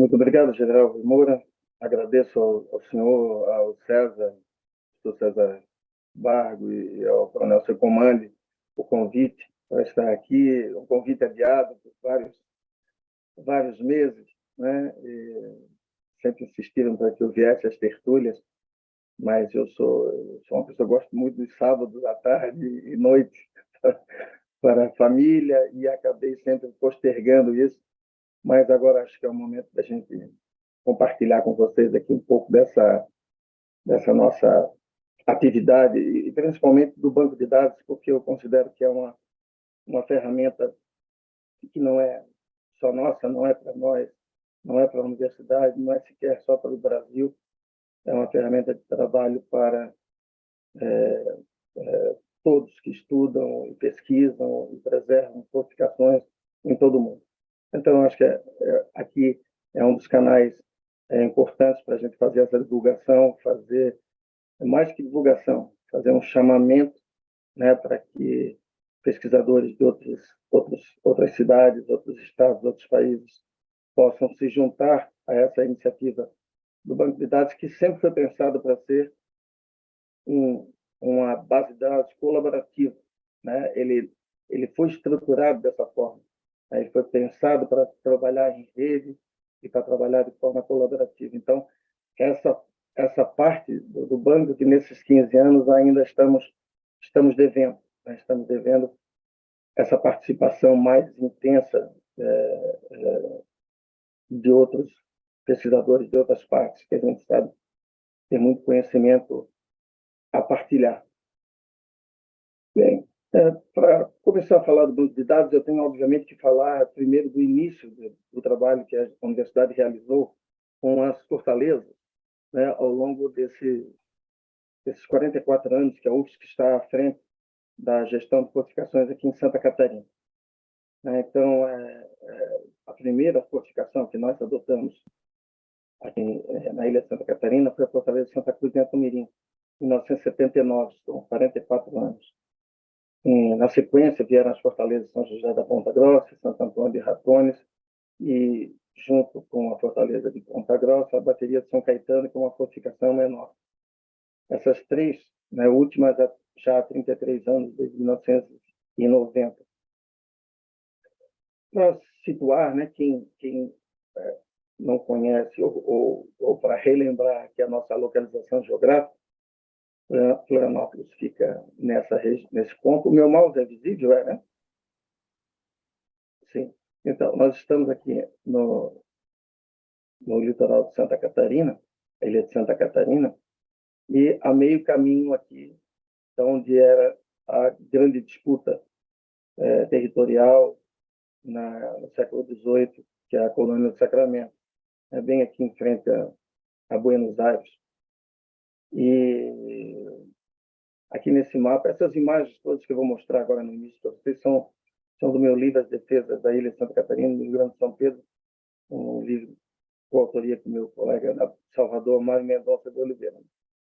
Muito obrigado, General Moura. Agradeço ao senhor, ao César, ao César Bargo e ao Coronel Seu Comande o convite para estar aqui, um convite adiado por vários meses, né? E sempre insistiram para que eu viesse às tertúlias, mas eu sou uma pessoa que gosto muito dos sábados à tarde e noite para a família e acabei sempre postergando isso, mas agora acho que é o momento da gente compartilhar com vocês aqui um pouco dessa nossa atividade e principalmente do banco de dados, porque eu considero que é uma ferramenta que não é só nossa, não é para nós, não é para a universidade, não é sequer só para o Brasil, é uma ferramenta de trabalho para todos que estudam e pesquisam e preservam fortificações em todo o mundo. Então, acho que aqui é um dos canais importantes para a gente fazer essa divulgação, fazer mais que divulgação, fazer um chamamento, né, para que pesquisadores de outras cidades, outros estados, outros países possam se juntar a essa iniciativa do Banco de Dados, que sempre foi pensado para ser uma base de dados colaborativa, né? Ele foi estruturado dessa forma, né? Ele foi pensado para trabalhar em rede e para trabalhar de forma colaborativa. Então, essa parte do banco que nesses 15 anos ainda estamos devendo, né? Estamos devendo essa participação mais intensa de outros pesquisadores de outras partes, que a gente sabe ter muito conhecimento a partilhar. Bem, para começar a falar do banco de dados, eu tenho, obviamente, que falar primeiro do início do trabalho que a universidade realizou com as fortalezas, né, ao longo desses 44 anos que a UFSC está à frente da gestão de fortificações aqui em Santa Catarina. Então, a primeira fortificação que nós adotamos aqui na ilha de Santa Catarina foi a Fortaleza de Santa Cruz de Antumirim, em 1979, são 44 anos. Na sequência, vieram as fortalezas de São José da Ponta Grossa, Santo Antônio de Ratones, e, junto com a fortaleza de Ponta Grossa, a bateria de São Caetano, que é uma fortificação menor. Essas três, né, últimas já há 33 anos, desde 1990. Para situar, né, quem não conhece, ou para relembrar aqui a nossa localização geográfica, Florianópolis fica nesse ponto. O meu mouse é visível, né? Sim. Então, nós estamos aqui no litoral de Santa Catarina, a ilha de Santa Catarina, e a meio caminho aqui, onde era a grande disputa territorial no século XVIII, que é a colônia do Sacramento, bem aqui em frente a Buenos Aires. E aqui nesse mapa, essas imagens todas que eu vou mostrar agora no início para vocês são do meu livro As Defesas da Ilha de Santa Catarina, no Rio Grande de São Pedro, um livro com autoria do meu colega da Salvador, Mário Mendonça de Oliveira.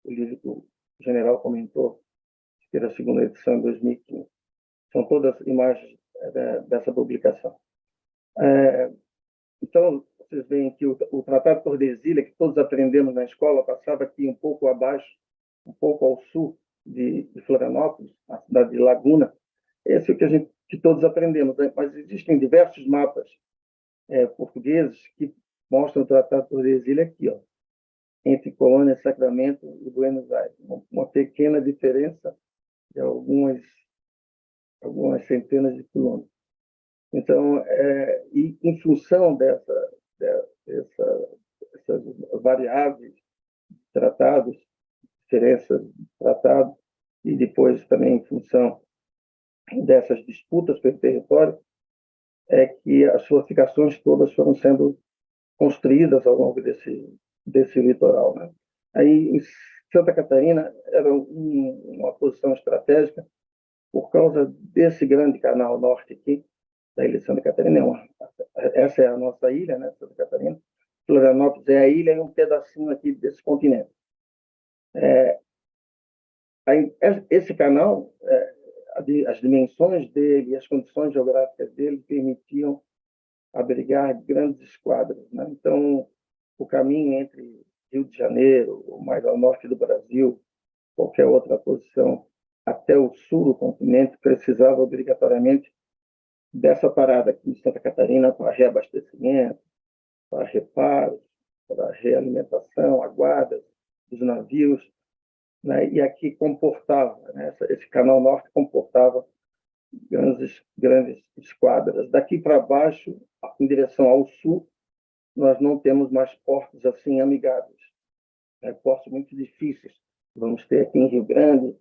O livro que o general comentou, que era a segunda edição, em 2015. São todas imagens dessa publicação. Então, vocês veem que o Tratado de Tordesilhas, que todos aprendemos na escola, passava aqui um pouco abaixo, um pouco ao sul de Florianópolis, na cidade de Laguna. Esse é o que todos aprendemos, né? Mas existem diversos mapas portugueses que mostram o Tratado de Tordesilhas aqui, ó, entre Colônia, Sacramento e Buenos Aires. Uma pequena diferença de algumas centenas de quilômetros. Então, e em função dessas variáveis, tratados, diferenças de tratado, e depois também em função dessas disputas pelo território, é que as fortificações todas foram sendo construídas ao longo desse litoral, né? Aí, em Santa Catarina, era uma posição estratégica por causa desse grande canal norte aqui, da ilha de Santa Catarina. Essa é a nossa ilha, né, Santa Catarina. Florianópolis é a ilha e um pedacinho aqui desse continente. Esse canal, as dimensões dele, as condições geográficas dele permitiam abrigar grandes esquadras, né? Então, o caminho entre Rio de Janeiro, ou mais ao norte do Brasil, qualquer outra posição, até o sul do continente, precisava obrigatoriamente dessa parada aqui em Santa Catarina para reabastecimento, para reparos, para realimentação, aguadas dos navios, né? E aqui comportava, né? Esse canal norte comportava grandes esquadras. Daqui para baixo, em direção ao sul, nós não temos mais portos assim amigáveis, né? Portos muito difíceis. Vamos ter aqui em Rio Grande,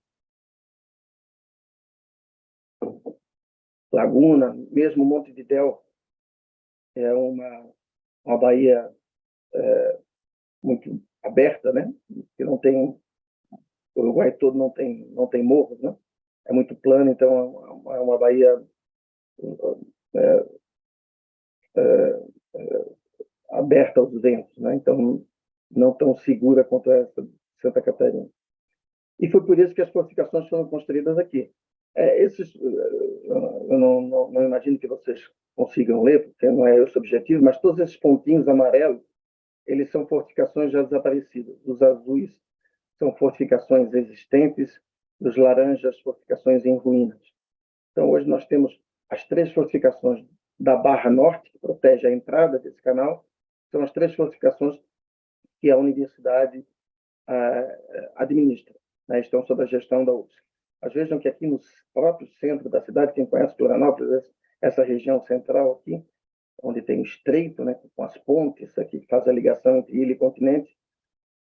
Laguna, mesmo Montevidéu, é uma baía muito aberta, né? Que não tem, o Uruguai todo não tem morros, né? É muito plano, então é uma baía é, aberta aos ventos, né? Então não tão segura quanto essa de Santa Catarina. E foi por isso que as fortificações foram construídas aqui. Eu não imagino que vocês consigam ler, porque não é esse o objetivo, mas todos esses pontinhos amarelos, eles são fortificações já desaparecidas. Os azuis são fortificações existentes, os laranjas, fortificações em ruínas. Então, hoje nós temos as 3 fortificações da Barra Norte, que protege a entrada desse canal, são as 3 fortificações que a universidade administra, né? Estão sob a gestão da UFSC. Mas vejam que aqui no próprio centro da cidade, quem conhece Florianópolis, essa região central aqui, onde tem o estreito, né, com as pontes aqui que faz a ligação entre ilha e continente,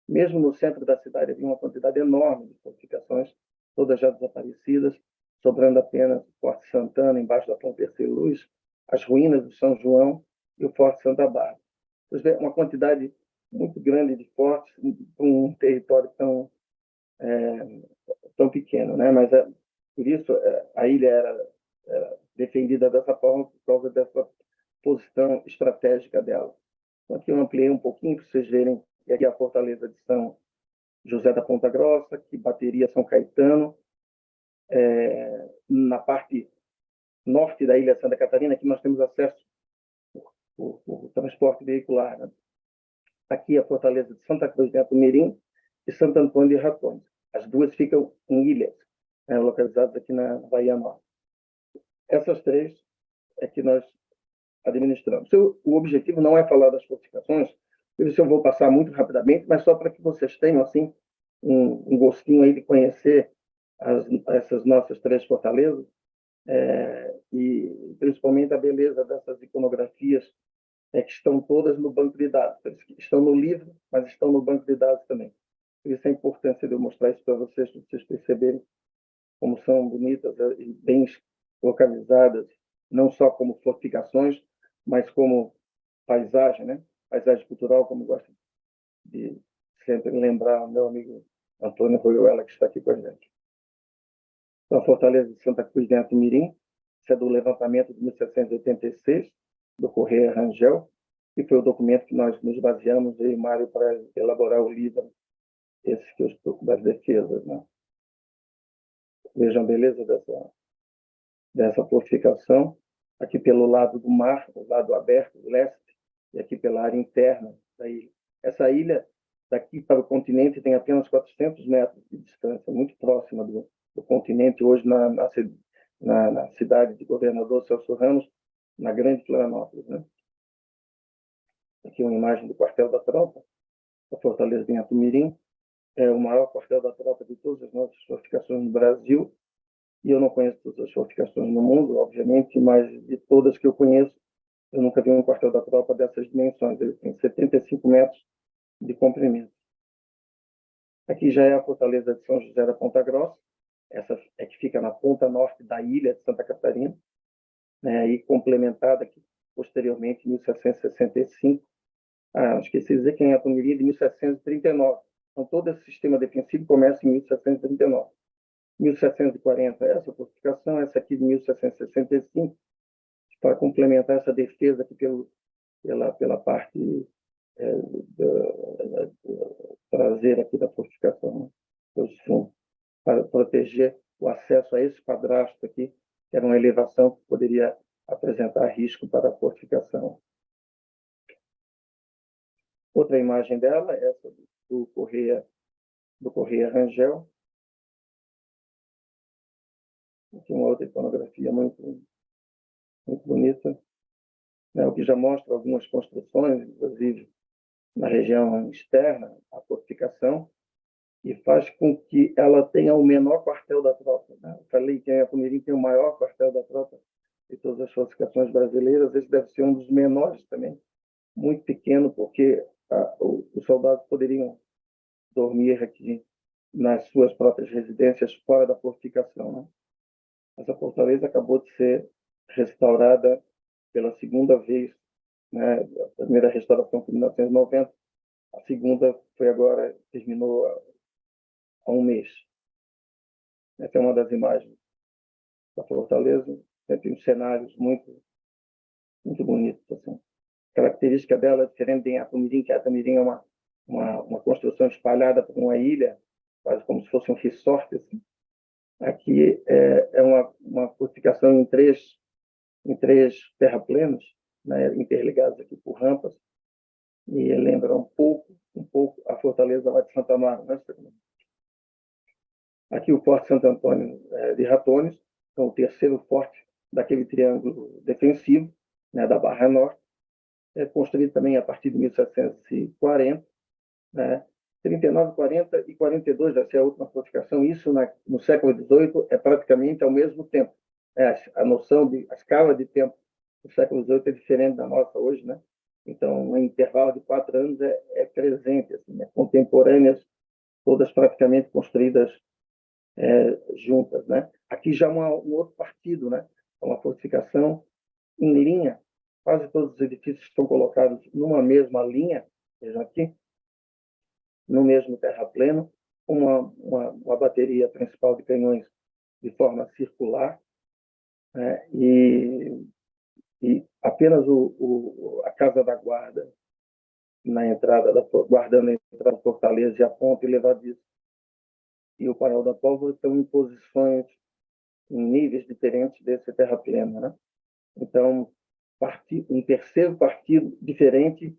mesmo no centro da cidade havia uma quantidade enorme de fortificações, todas já desaparecidas, sobrando apenas o Forte Santana, embaixo da Ponte Terceira Luz, as ruínas do São João e o Forte Santa Bárbara. Uma quantidade muito grande de fortes para um território tão pequeno, né? Mas por isso a ilha era defendida dessa forma por causa dessa posição estratégica dela. Então, aqui eu ampliei um pouquinho para vocês verem que aqui é a fortaleza de São José da Ponta Grossa, que bateria São Caetano. Na parte norte da ilha Santa Catarina, que nós temos acesso por transporte veicular, né? Aqui a fortaleza de Santa Cruz de Atumirim e Santo Antônio de Ratões. As duas ficam em ilhas, né, localizadas aqui na Bahia Norte. Essas 3 é que nós administramos. O objetivo não é falar das fortificações, por isso eu vou passar muito rapidamente, mas só para que vocês tenham assim um gostinho aí de conhecer essas nossas 3 fortalezas, e principalmente a beleza dessas iconografias que estão todas no banco de dados. Estão no livro, mas estão no banco de dados também. Por isso a importância de eu mostrar isso para vocês perceberem como são bonitas e bem localizadas, não só como fortificações, mas como paisagem, né? Paisagem cultural, como gosto de sempre lembrar o meu amigo Antônio Royuela, que está aqui com a gente. Então, a Fortaleza de Santa Cruz de Atumirim, isso é do levantamento de 1786, do Correia Rangel, que foi o documento que nós nos baseamos, eu e Mário, para elaborar o livro esse que eu estou das defesas, né? Vejam a beleza dessa fortificação, aqui pelo lado do mar, o lado aberto, o leste, e aqui pela área interna da ilha. Essa ilha, daqui para o continente, tem apenas 400 metros de distância, muito próxima do continente, hoje na cidade de Governador Celso Ramos, na Grande Florianópolis, né? Aqui uma imagem do quartel da tropa, a Fortaleza de Atumirim, é o maior quartel da tropa de todas as nossas fortificações no Brasil, e eu não conheço todas as fortificações no mundo, obviamente, mas de todas que eu conheço, eu nunca vi um quartel da tropa dessas dimensões. Ele tem 75 metros de comprimento. Aqui já é a fortaleza de São José da Ponta Grossa, essa é que fica na ponta norte da ilha de Santa Catarina, né, e complementada aqui, posteriormente, em 1765. Esqueci de dizer que em Atumirim de 1739. Então, todo esse sistema defensivo começa em 1739. 1740, essa fortificação, essa aqui de 1765, para complementar essa defesa aqui pela parte traseira aqui da fortificação, né? Pelos fundos, para proteger o acesso a esse padrasto aqui, que era uma elevação que poderia apresentar risco para a fortificação. Outra imagem dela é essa do Correia Rangel. Aqui uma outra iconografia muito bonita, né, o que já mostra algumas construções, inclusive na região externa, a fortificação, e faz com que ela tenha o menor quartel da tropa. Né? Eu falei que a Tumirim tem o maior quartel da tropa de todas as fortificações brasileiras, esse deve ser um dos menores também, muito pequeno, porque os soldados poderiam dormir aqui nas suas próprias residências fora da fortificação. Né? Essa fortaleza acabou de ser restaurada pela segunda vez, né? A primeira restauração foi em 1990, a segunda foi agora, terminou há um mês. Essa é uma das imagens da fortaleza, tem uns cenários muito bonitos. Assim. A característica dela é diferente de Atumirim, que Atumirim é uma construção espalhada por uma ilha, quase como se fosse um resort. Assim. Aqui é uma fortificação em três terraplenos, né, interligados aqui por rampas, e lembra um pouco a fortaleza lá de Santa Amaro. Né? Aqui o Forte Santo Antônio de Ratones, então, o terceiro forte daquele triângulo defensivo, né, da Barra Norte, construído também a partir de 1740, né, 39, 40 e 42, essa é a última fortificação, isso no século XVIII é praticamente ao mesmo tempo. A noção a escala de tempo do século XVIII é diferente da nossa hoje, né? Então, um intervalo de 4 anos é presente, assim, né? Contemporâneas, todas praticamente construídas juntas, né? Aqui já um outro partido, né? Uma fortificação em linha, quase todos os edifícios estão colocados numa mesma linha, vejam aqui, no mesmo terrapleno, uma bateria principal de canhões de forma circular, né? E apenas a Casa da Guarda na entrada guardando a entrada da fortaleza e a ponte levadiça e o Paiol da Pólvora estão em posições, em níveis diferentes desse terrapleno, né? Então, um terceiro partido diferente,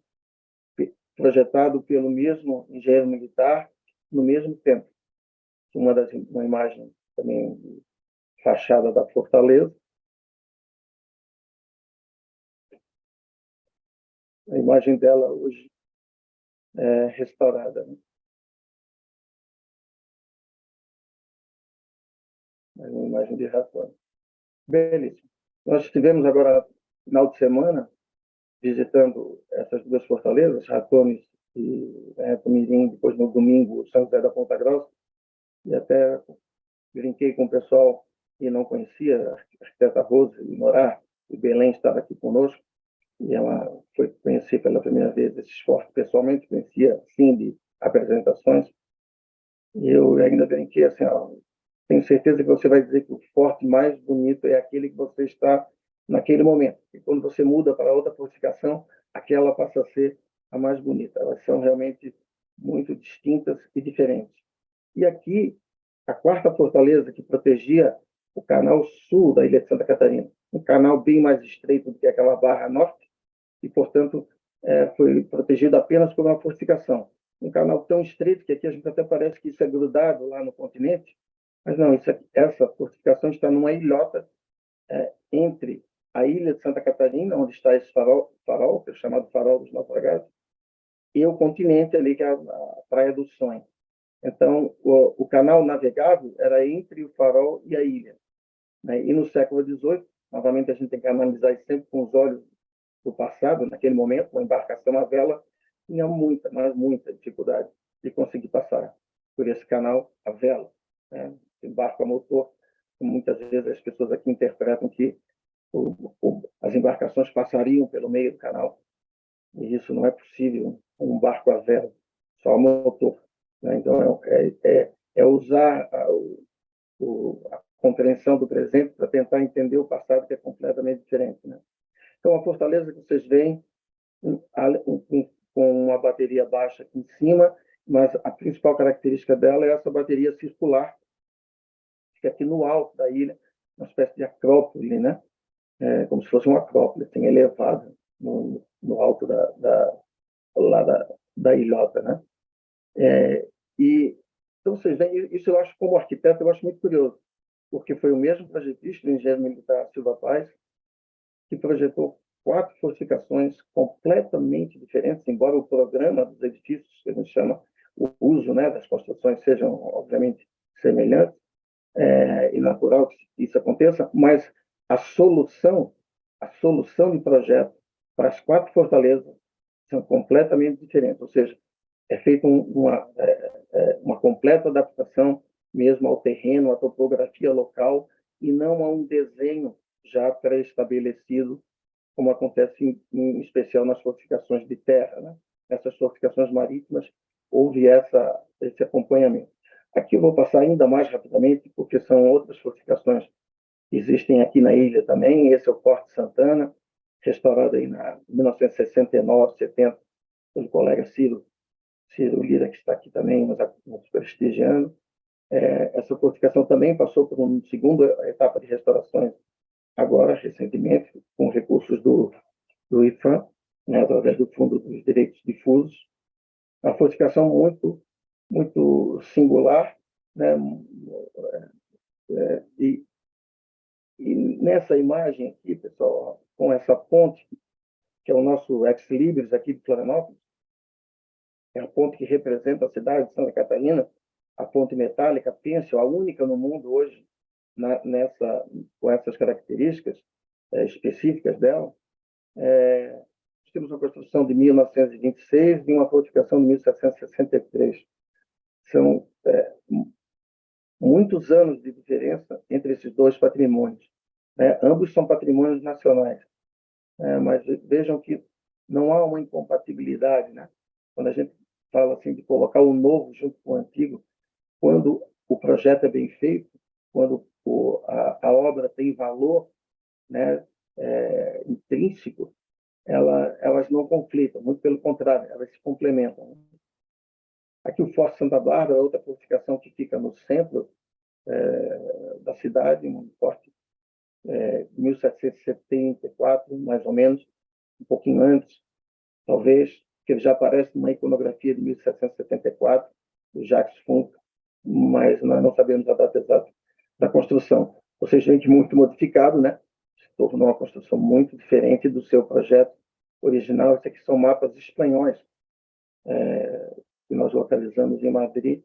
projetado pelo mesmo engenheiro militar no mesmo tempo. Uma imagem também de fachada da fortaleza. A imagem dela hoje é restaurada. Né? É uma imagem de ratão. Belíssimo. Nós estivemos agora, final de semana, visitando essas duas fortalezas, Ratones e Tumirim, depois no domingo, São José da Ponta Grossa, e até brinquei com o pessoal que não conhecia, a arquiteta Rose Morar, de Belém, estava aqui conosco, e ela foi conhecer pela primeira vez esse esporte pessoalmente, conhecia, sim, de apresentações, e eu ainda brinquei assim, ó, tenho certeza que você vai dizer que o forte mais bonito é aquele que você está naquele momento. E quando você muda para outra fortificação, aquela passa a ser a mais bonita. Elas são realmente muito distintas e diferentes. E aqui, a quarta fortaleza que protegia o canal sul da ilha de Santa Catarina, um canal bem mais estreito do que aquela barra norte, e, portanto, foi protegido apenas por uma fortificação. Um canal tão estreito que aqui a gente até parece que isso é grudado lá no continente, mas não, essa fortificação está numa ilhota entre a ilha de Santa Catarina, onde está esse farol que é chamado Farol dos Naufragados, e o continente ali, que é a Praia do Sonho. Então, o canal navegável era entre o farol e a ilha. Né? E no século XVIII, novamente a gente tem que analisar isso sempre com os olhos do passado, naquele momento, uma embarcação à vela tinha muita, mas muita dificuldade de conseguir passar por esse canal à vela. Né? Barco a motor, muitas vezes as pessoas aqui interpretam que as embarcações passariam pelo meio do canal, e isso não é possível, um barco a vela, só a motor. Né? Então, é usar a compreensão do presente para tentar entender o passado, que é completamente diferente. Né? Então, a fortaleza que vocês veem, com uma bateria baixa aqui em cima, mas a principal característica dela é essa bateria circular, que fica aqui no alto da ilha, uma espécie de acrópole, né? como se fosse uma acrópole, assim, elevada no alto da ilhota, né? Então, vocês veem, isso eu acho, como arquiteto, eu acho muito curioso, porque foi o mesmo projetista, o engenheiro militar Silva Paz, que projetou 4 fortificações completamente diferentes, embora o programa dos edifícios, que a gente chama, o uso, né, das construções sejam, obviamente, semelhantes, e natural que isso aconteça, mas a solução de projeto para as 4 fortalezas são completamente diferentes, ou seja, é feita uma completa adaptação mesmo ao terreno, à topografia local, e não a um desenho já pré-estabelecido, como acontece em especial nas fortificações de terra, né? Essas fortificações marítimas, houve esse acompanhamento. Aqui eu vou passar ainda mais rapidamente, porque são outras fortificações que existem aqui na ilha também. Esse é o Forte Santana, restaurado aí em 1969, 70, pelo colega Ciro Lira, que está aqui também nos prestigiando. Essa fortificação também passou por uma segunda etapa de restaurações agora, recentemente, com recursos do IFAM, né, através do Fundo dos Direitos Difusos. Uma fortificação muito singular, né? E nessa imagem aqui, pessoal, com essa ponte, que é o nosso ex-libris aqui de Florianópolis, é a ponte que representa a cidade de Santa Catarina, a ponte metálica Pêncil, a única no mundo hoje com essas características específicas dela. Temos uma construção de 1926 e uma fortificação de 1763. São muitos anos de diferença entre esses dois patrimônios. Ambos são patrimônios nacionais, mas vejam que não há uma incompatibilidade, né? Quando a gente fala assim de colocar o novo junto com o antigo, quando o projeto é bem feito, quando a obra tem valor, né, intrínseco, elas não conflitam, muito pelo contrário, elas se complementam. Aqui o Forte Santa Bárbara é outra fortificação que fica no centro da cidade, um forte de 1774, mais ou menos, um pouquinho antes, talvez, que ele já aparece numa iconografia de 1774, do Jacques Funk, mas nós não sabemos a data exata da construção. Vocês veem que muito modificado, né? Se tornou uma construção muito diferente do seu projeto original. Esses aqui são mapas espanhóis que nós localizamos em Madrid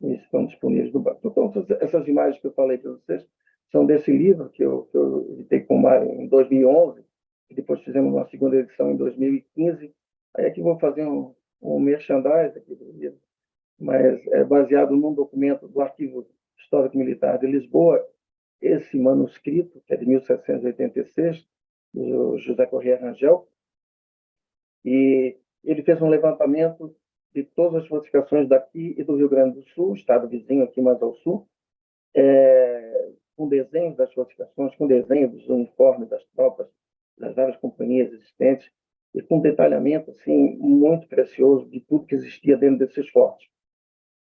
e estão disponíveis no banco. Então, essas imagens que eu falei para vocês são desse livro que eu editei com o Mário em 2011, e depois fizemos uma segunda edição em 2015. Aí aqui vou fazer um merchandise aqui do livro, mas é baseado num documento do Arquivo Histórico Militar de Lisboa, esse manuscrito, que é de 1786, do José Corrêa Rangel, e ele fez um levantamento de todas as fortificações daqui e do Rio Grande do Sul, estado vizinho aqui mais ao sul, com desenhos das fortificações, com desenhos dos uniformes das tropas, das várias companhias existentes, e com detalhamento assim, muito precioso de tudo que existia dentro desses fortes.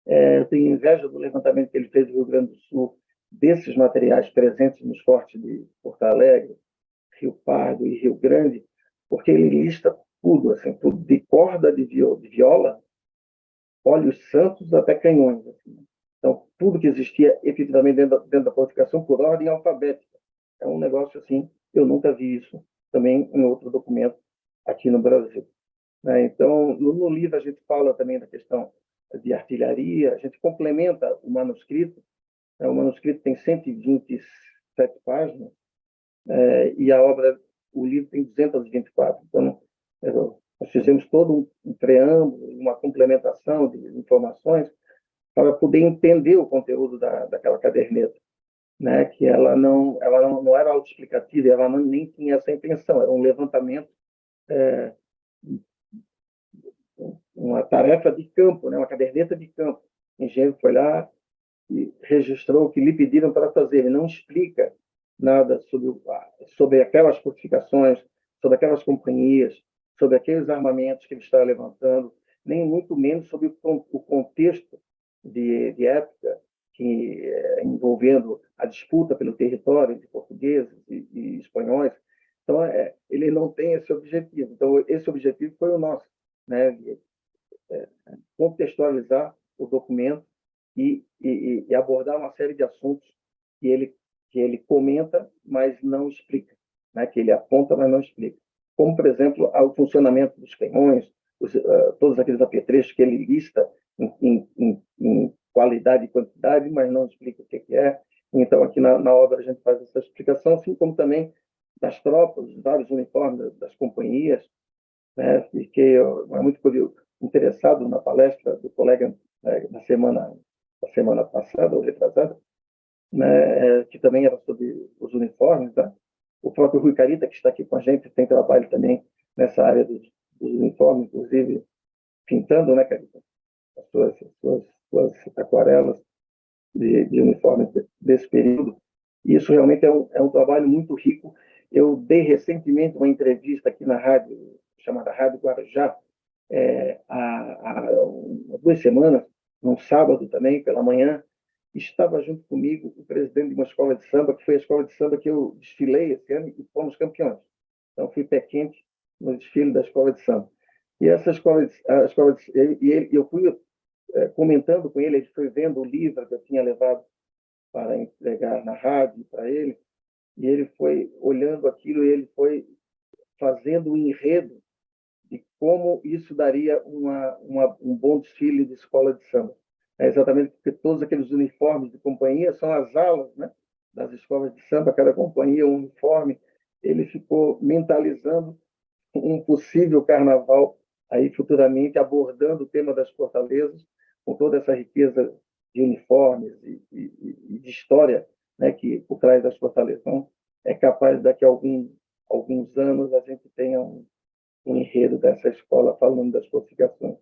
Eu tenho inveja do levantamento que ele fez do Rio Grande do Sul, desses materiais presentes nos fortes de Porto Alegre, Rio Pardo e Rio Grande, porque ele lista tudo, assim, tudo de corda de viola, óleos santos até canhões. Assim. Então, tudo que existia efetivamente dentro da fortificação por ordem alfabética. É um negócio assim, eu nunca vi isso também em outro documento aqui no Brasil. Então, no livro a gente fala também da questão de artilharia, a gente complementa o manuscrito. O manuscrito tem 127 páginas e o livro tem 224. Então, nós fizemos todo um preâmbulo, uma complementação de informações para poder entender o conteúdo daquela caderneta, né? Que ela não era autoexplicativa, ela nem tinha essa intenção, era um levantamento, uma tarefa de campo, né? Uma caderneta de campo. O engenheiro foi lá e registrou o que lhe pediram para fazer, ele não explica nada sobre aquelas fortificações, sobre aquelas companhias, sobre aqueles armamentos que ele está levantando, nem muito menos sobre o contexto de época envolvendo a disputa pelo território entre portugueses e espanhóis. Então, ele não tem esse objetivo. Então, esse objetivo foi o nosso, né? Contextualizar o documento e abordar uma série de assuntos que ele comenta, mas não explica, né? Que ele aponta, mas não explica. Como, por exemplo, o funcionamento dos canhões, todos aqueles apetrechos que ele lista em qualidade e quantidade, mas não explica o que é. Então, aqui na obra, a gente faz essa explicação, assim como também das tropas, dos vários uniformes das companhias, né? Fiquei muito curioso, interessado na palestra do colega, né, da semana passada, ou retrasada, né, que também era sobre os uniformes. Né? O próprio Rui Carita, que está aqui com a gente, tem trabalho também nessa área dos uniformes, inclusive pintando, né, Carita, as suas aquarelas de uniformes desse período. E isso realmente é um trabalho muito rico. Eu dei recentemente uma entrevista aqui na rádio, chamada Rádio Guarujá, há 2 semanas, num sábado também, pela manhã. Estava junto comigo o presidente de uma escola de samba, que foi a escola de samba que eu desfilei esse ano e fomos campeões. Então, fui pé quente no desfile da escola de samba. E essa eu fui comentando com ele, ele foi vendo o livro que eu tinha levado para entregar na rádio para ele, e ele foi olhando aquilo, e ele foi fazendo um enredo de como isso daria um bom desfile de escola de samba. É exatamente porque todos aqueles uniformes de companhia são as alas, né, das escolas de samba, cada companhia um uniforme. Ele ficou mentalizando um possível carnaval aí futuramente, abordando o tema das fortalezas, com toda essa riqueza de uniformes e de história, né, que por trás das fortalezas. Então, é capaz daqui a alguns anos a gente tenha um enredo dessa escola falando das fortificações.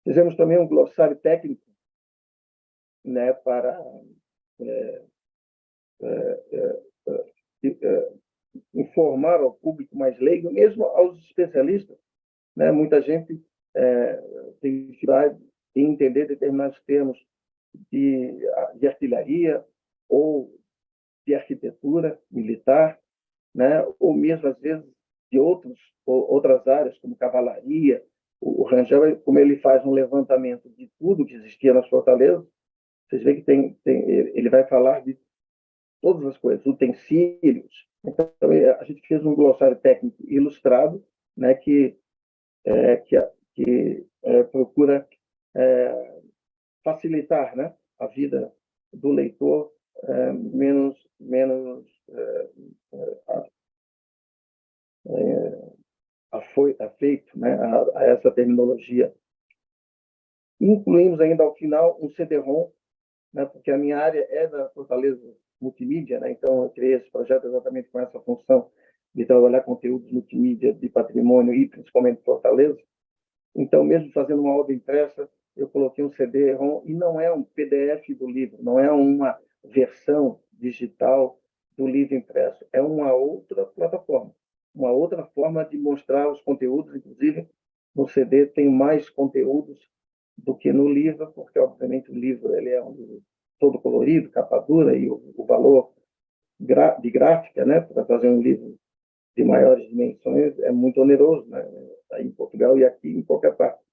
Fizemos também um glossário técnico, né, para informar ao público mais leigo, mesmo aos especialistas. Né? Muita gente tem dificuldade em entender determinados termos de artilharia ou de arquitetura militar, né? Ou mesmo, às vezes, de outras áreas, como cavalaria. O Rangel, como ele faz um levantamento de tudo que existia nas fortalezas, vocês veem que ele vai falar de todas as coisas, utensílios. Então, a gente fez um glossário técnico ilustrado, né, que procura facilitar, né, a vida do leitor menos afeito, né, a essa terminologia. Incluímos ainda ao final um CD-ROM, né, porque a minha área é da Fortaleza Multimídia, né, então eu criei esse projeto exatamente com essa função de trabalhar conteúdos multimídia de patrimônio e principalmente Fortaleza. Então, mesmo fazendo uma obra impressa, eu coloquei um CD-ROM e não é um PDF do livro, não é uma versão digital do livro impresso, é uma outra plataforma, uma outra forma de mostrar os conteúdos. Inclusive, no CD tem mais conteúdos do que no livro, porque, obviamente, o livro ele é um livro todo colorido, capa dura, e o valor de gráfica, né, para fazer um livro de maiores dimensões é muito oneroso, né, aí em Portugal e aqui em qualquer parte.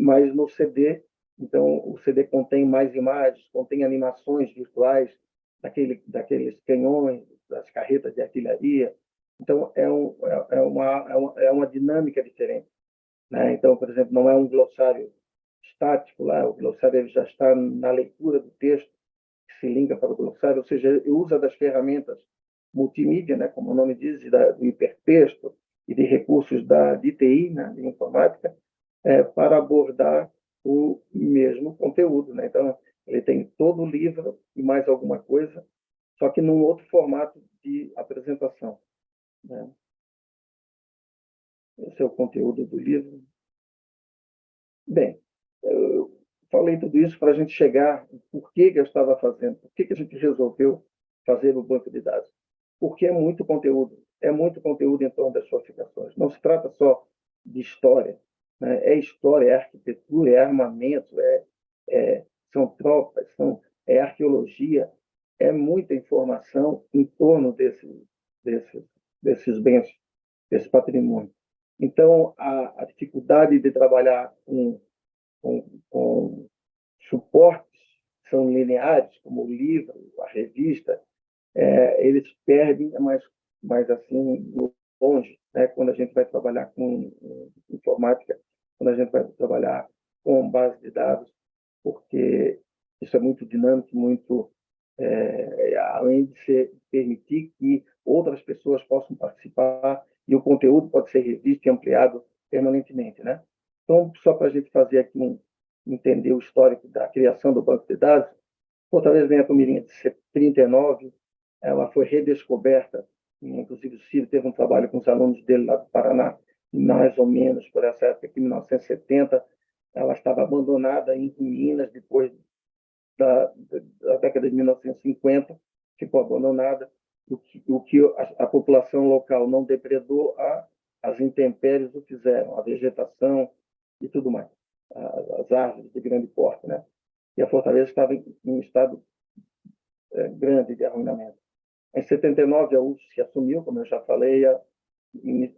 Mas no CD, então, o CD contém mais imagens, contém animações virtuais daqueles canhões, das carretas de artilharia. Então, é uma dinâmica diferente. Né? Então, por exemplo, não é um glossário estático lá, o glossário ele já está na leitura do texto, que se liga para o glossário, ou seja, usa das ferramentas multimídia, né, como o nome diz, do hipertexto e de recursos de TI, né, de informática, para abordar o mesmo conteúdo. Né? Então, ele tem todo o livro e mais alguma coisa, só que num outro formato de apresentação. Né? Esse é o conteúdo do livro. Bem, eu falei tudo isso para a gente chegar por que eu estava fazendo, por que a gente resolveu fazer o banco de dados. Porque é muito conteúdo em torno das fortificações. Não se trata só de história, né? É história, é arquitetura, é armamento, são tropas, é arqueologia, é muita informação em torno desses bens, desse patrimônio. Então, a dificuldade de trabalhar com suportes que são lineares, como o livro, a revista, eles perdem, mas assim, longe, né? Quando a gente vai trabalhar com informática, quando a gente vai trabalhar com base de dados, porque isso é muito dinâmico, muito além de permitir que outras pessoas possam participar e o conteúdo pode ser revisto e ampliado permanentemente, né? Então, só para a gente fazer aqui entender o histórico da criação do banco de dados, Fortaleza Neto Mirim de 39, ela foi redescoberta, inclusive o Ciro teve um trabalho com os alunos dele lá do Paraná, mais ou menos por essa época, em 1970, ela estava abandonada em ruínas depois da década de 1950, ficou abandonada, o que a população local não depredou, as intempéries o fizeram, a vegetação e tudo mais, as árvores de grande porte, né? E a fortaleza estava em um estado grande de arruinamento. Em 79, a USP se assumiu, como eu já falei,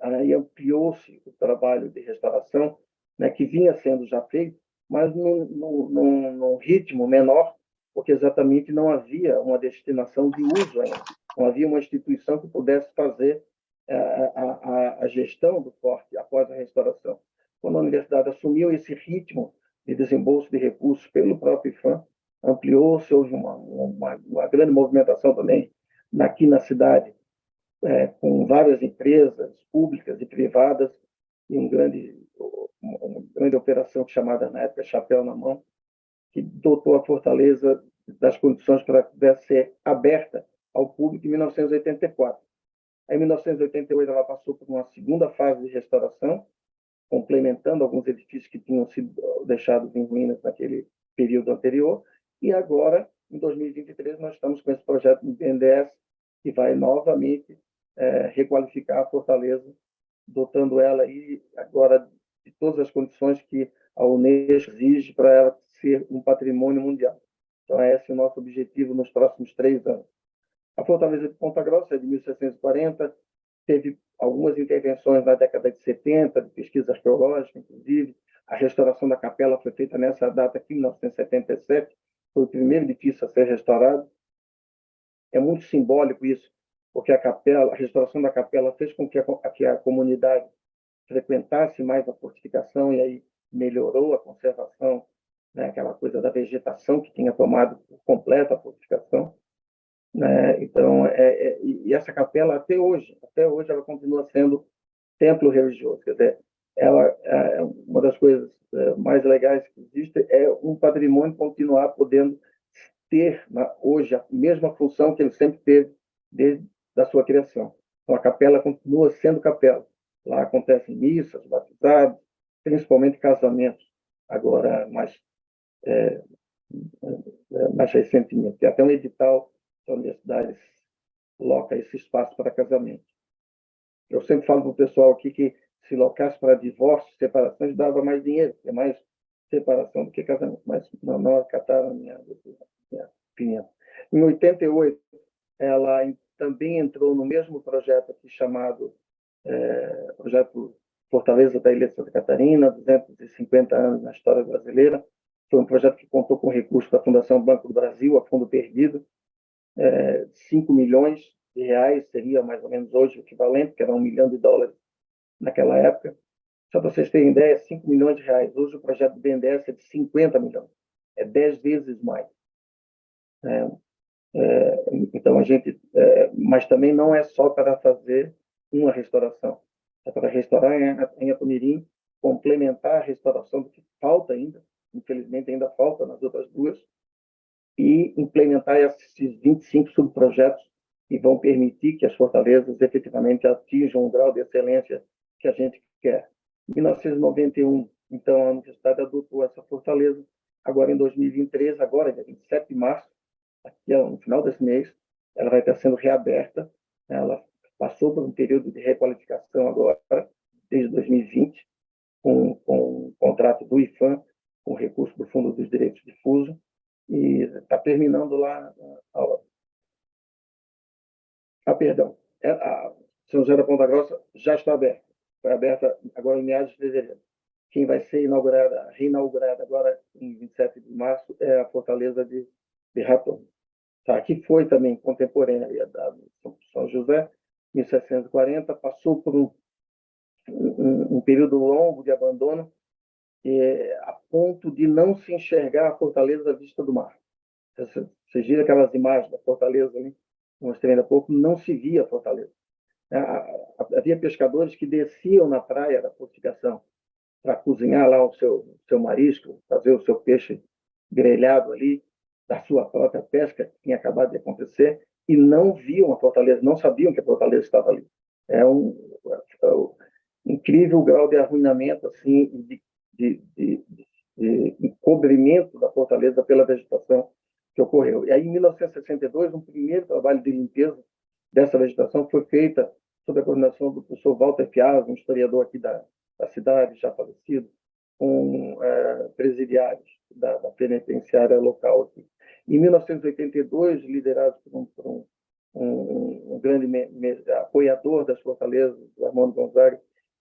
aí ampliou-se o trabalho de restauração, né, que vinha sendo já feito, mas num ritmo menor, porque exatamente não havia uma destinação de uso ainda. Não havia uma instituição que pudesse fazer a gestão do forte após a restauração. Quando a universidade assumiu esse ritmo de desembolso de recursos pelo próprio IFAM, ampliou-se, houve uma grande movimentação também aqui na cidade, com várias empresas públicas e privadas, e uma grande operação chamada, na época, Chapéu na Mão, que dotou a Fortaleza das condições para que pudesse ser aberta ao público em 1984. Aí, em 1988, ela passou por uma segunda fase de restauração, complementando alguns edifícios que tinham sido deixados em ruínas naquele período anterior, e agora, em 2023, nós estamos com esse projeto do BNDES, que vai novamente requalificar a Fortaleza, dotando ela aí agora de todas as condições que a Unesco exige para ela ser um patrimônio mundial. Então, esse é o nosso objetivo nos próximos 3 anos. A Fortaleza de Ponta Grossa é de 1640, teve algumas intervenções na década de 70, de pesquisa arqueológica, inclusive. A restauração da capela foi feita nessa data aqui, em 1977, foi o primeiro edifício a ser restaurado. É muito simbólico isso, porque a restauração da capela fez com que a comunidade frequentasse mais a fortificação e aí melhorou a conservação, né, aquela coisa da vegetação que tinha tomado por completo a fortificação, né? Então, e essa capela até hoje ela continua sendo templo religioso, quer dizer, ela é uma das coisas mais legais que existe é um patrimônio continuar podendo ter hoje a mesma função que ele sempre teve desde a sua criação. Então, a capela continua sendo capela. Lá acontecem missas, batizados, principalmente casamentos, agora mais recentemente. Tem até um edital da universidade loca esse espaço para casamento. Eu sempre falo para o pessoal aqui que se locasse para divórcio, separações, dava mais dinheiro, é mais separação do que casamento, mas não acataram a minha opinião. Em 88, ela também entrou no mesmo projeto aqui chamado Projeto Fortaleza da Ilha de Santa Catarina, 250 anos na história brasileira. Foi um projeto que contou com recursos da Fundação Banco do Brasil, a fundo perdido, 5 milhões de reais seria mais ou menos hoje o equivalente, que era $1 milhão naquela época. Só para vocês terem ideia, 5 milhões de reais. Hoje o projeto do BNDES é de 50 milhões. É 10 vezes mais. Então, mas também não é só para fazer uma restauração. É para restaurar em Atumirim, complementar a restauração do que falta ainda, infelizmente ainda falta nas outras duas, e implementar esses 25 subprojetos que vão permitir que as fortalezas efetivamente atinjam o grau de excelência que a gente quer. Em 1991, então, a universidade adotou essa fortaleza. Agora, em 2023, agora, dia 27 de março, aqui no final desse mês, ela vai estar sendo reaberta. Ela passou por um período de requalificação agora, desde 2020, com um contrato do IFAM, com recurso do Fundo dos Direitos Difusos, e está terminando lá Perdão. São José da Ponta Grossa já está aberta. Foi aberta agora em meados de fevereiro. Quem vai ser reinaugurada agora em 27 de março é a Fortaleza de Raton. Tá? Que foi também contemporânea da São José, 1740, passou por um período longo de abandono, a ponto de não se enxergar a Fortaleza à vista do mar. Vocês viram aquelas imagens da Fortaleza ali? Mostrei ainda há pouco, não se via a Fortaleza. Havia pescadores que desciam na praia da fortificação para cozinhar lá o seu marisco, fazer o seu peixe grelhado ali, da sua própria pesca, que tinha acabado de acontecer, e não viam a Fortaleza, não sabiam que a Fortaleza estava ali. É um incrível grau de arruinamento, assim, de encobrimento da Fortaleza pela vegetação que ocorreu. E aí, em 1962, um primeiro trabalho de limpeza dessa vegetação foi feita sob a coordenação do professor Walter Piazza, um historiador aqui da cidade, já falecido, com presidiários da penitenciária local aqui. Em 1982, liderados por um grande apoiador das fortalezas, o Armando Gonzaga,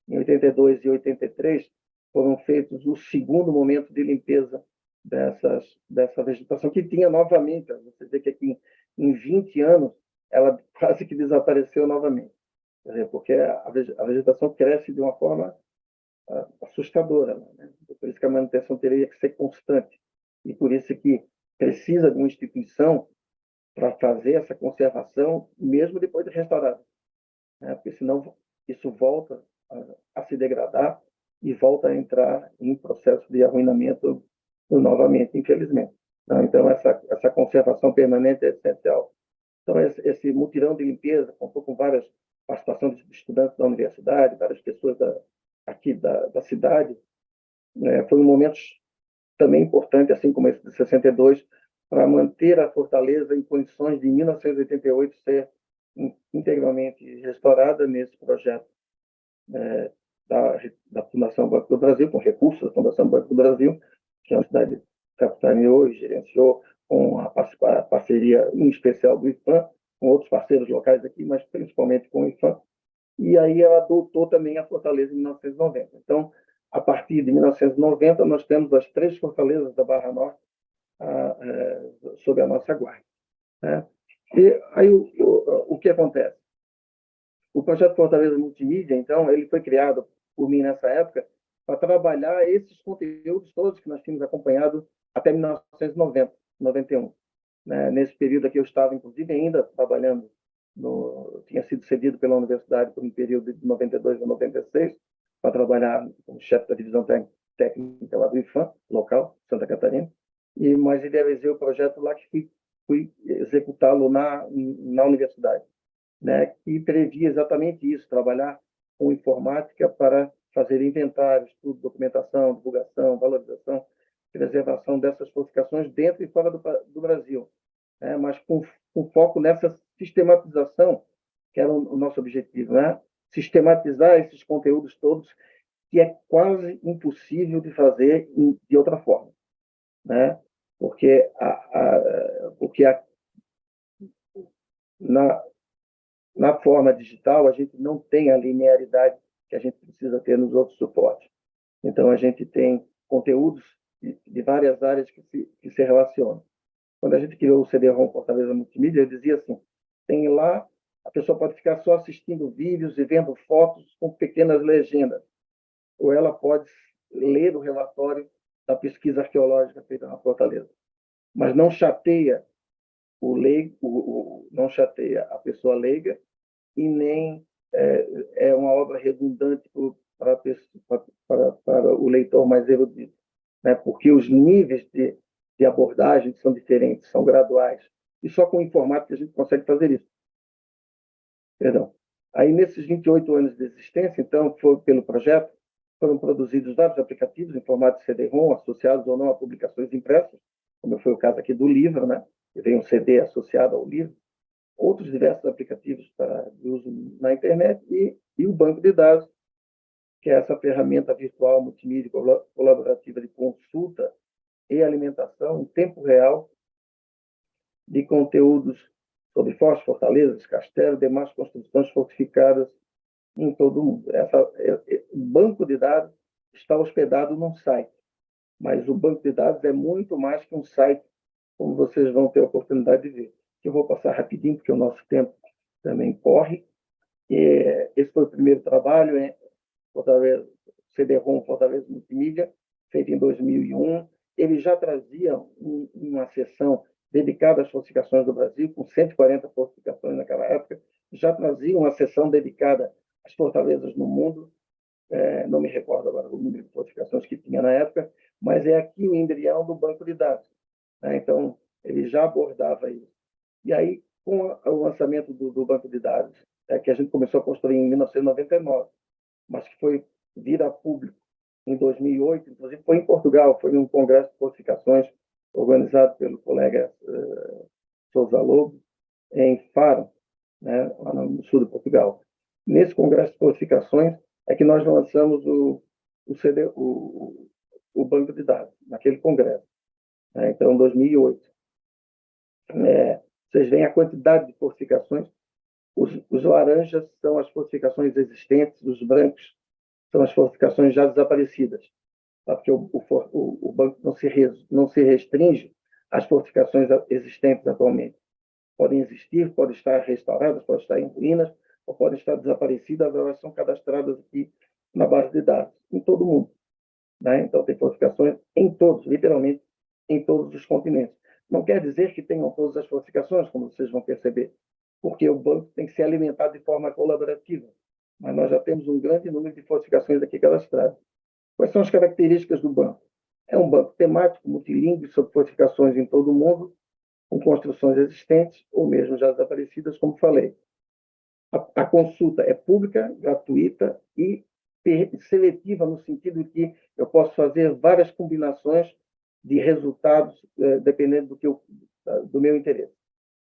em 82 e 83, foram feitos o segundo momento de limpeza dessa vegetação, que tinha novamente, você vê que aqui em 20 anos, ela quase que desapareceu novamente. Quer dizer, porque a vegetação cresce de uma forma assustadora, né? Por isso que a manutenção teria que ser constante. E por isso que precisa de uma instituição para fazer essa conservação, mesmo depois de restaurada, né? Porque senão isso volta a se degradar e volta a entrar em processo de arruinamento novamente, infelizmente. Então, essa conservação permanente é essencial. Então, esse mutirão de limpeza, contou com várias participações de estudantes da universidade, várias pessoas aqui da cidade, foi um momento também importante, assim como esse de 62, para manter a Fortaleza em condições de, em 1988, ser integralmente restaurada nesse projeto da Fundação Banco do Brasil, com recursos da Fundação Banco do Brasil, que a cidade capitaneou e gerenciou, com a parceria, em especial, do IFAM, com outros parceiros locais aqui, mas principalmente com o IFAM. E aí ela adotou também a Fortaleza em 1990. Então, a partir de 1990, nós temos as 3 fortalezas da Barra Norte sob a nossa guarda, né? E aí o que acontece? O projeto Fortaleza Multimídia, então, ele foi criado por mim nessa época para trabalhar esses conteúdos todos que nós tínhamos acompanhado até 1990, 91. Né? Nesse período aqui eu estava, inclusive, ainda trabalhando, tinha sido cedido pela universidade por um período de 92 a 96, para trabalhar como chefe da divisão técnica lá do IFAM, local, Santa Catarina, mas idealizei o projeto lá que fui executá-lo na universidade, né, que previa exatamente isso, trabalhar com informática para fazer inventário, estudo, documentação, divulgação, valorização, preservação dessas fortificações dentro e fora do Brasil, né, mas com foco nessa sistematização, que era o nosso objetivo, né? Sistematizar esses conteúdos todos, que é quase impossível de fazer de outra forma, né? Porque na forma digital, a gente não tem a linearidade que a gente precisa ter nos outros suportes. Então, a gente tem conteúdos de várias áreas que se relacionam. Quando a gente criou o CD-ROM Fortaleza Multimídia, eu dizia assim, tem lá, a pessoa pode ficar só assistindo vídeos e vendo fotos com pequenas legendas, ou ela pode ler o relatório da pesquisa arqueológica feita na Fortaleza. Mas não chateia o leigo, não chateia a pessoa leiga e nem é uma obra redundante para o leitor mais erudito, né? Porque os níveis de abordagem são diferentes, são graduais, e só com informática a gente consegue fazer isso. Perdão. Aí, nesses 28 anos de existência, então, pelo projeto, foram produzidos vários aplicativos em formato CD-ROM, associados ou não a publicações impressas, como foi o caso aqui do livro, né? Que vem um CD associado ao livro, outros diversos aplicativos para uso na internet e o banco de dados, que é essa ferramenta virtual multimídia colaborativa de consulta e alimentação em tempo real de conteúdos sobre fortes fortalezas, castelos e demais construções fortificadas em todo o mundo. O banco de dados está hospedado num site, mas o banco de dados é muito mais que um site, como vocês vão ter a oportunidade de ver. Eu vou passar rapidinho, porque o nosso tempo também corre. Esse foi o primeiro trabalho, Fortaleza, CD-ROM Fortaleza Multimídia, feito em 2001. Ele já trazia uma seção dedicada às fortificações do Brasil, com 140 fortificações naquela época, já trazia uma seção dedicada às fortalezas no mundo, não me recordo agora o número de fortificações que tinha na época, mas é aqui o embrião do banco de dados. Então, ele já abordava isso. E aí, com o lançamento do banco de dados, que a gente começou a construir em 1999, mas que foi vir a público em 2008, inclusive foi em Portugal, foi num congresso de fortificações organizado pelo colega Sousa Lobo, em Faro, lá no sul de Portugal. Nesse congresso de fortificações é que nós lançamos o banco de dados, naquele congresso. Então, em 2008. Vocês veem a quantidade de fortificações. Os laranjas são as fortificações existentes, os brancos são as fortificações já desaparecidas, tá? Porque o banco não se restringe às fortificações existentes atualmente. Podem existir, podem estar restauradas, podem estar em ruínas, ou podem estar desaparecidas, elas são cadastradas aqui na base de dados, em todo o mundo. Então, tem fortificações em todos, literalmente, em todos os continentes. Não quer dizer que tenham todas as fortificações, como vocês vão perceber, porque o banco tem que ser alimentado de forma colaborativa. Mas nós já temos um grande número de fortificações aqui cadastradas. Quais são as características do banco? É um banco temático, multilingüe, sobre fortificações em todo o mundo, com construções existentes ou mesmo já desaparecidas, como falei. A consulta é pública, gratuita e seletiva, no sentido de que eu posso fazer várias combinações de resultados, dependendo do meu interesse.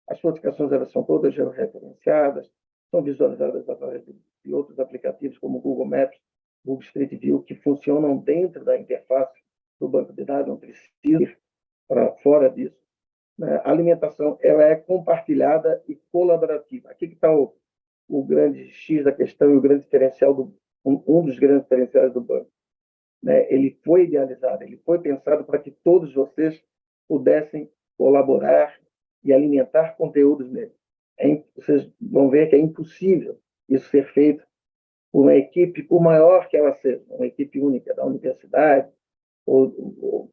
As fortificações elas são todas georreferenciadas, são visualizadas através de outros aplicativos como o Google Maps, Google Street View, que funcionam dentro da interface do banco de dados, não precisa ir para fora disso. A alimentação ela é compartilhada e colaborativa. Aqui que está o grande X da questão e o grande diferencial, um dos grandes diferenciais do banco. Ele foi idealizado, ele foi pensado para que todos vocês pudessem colaborar e alimentar conteúdos nele. Vocês vão ver que é impossível isso ser feito por uma equipe, por maior que ela seja, uma equipe única da universidade ou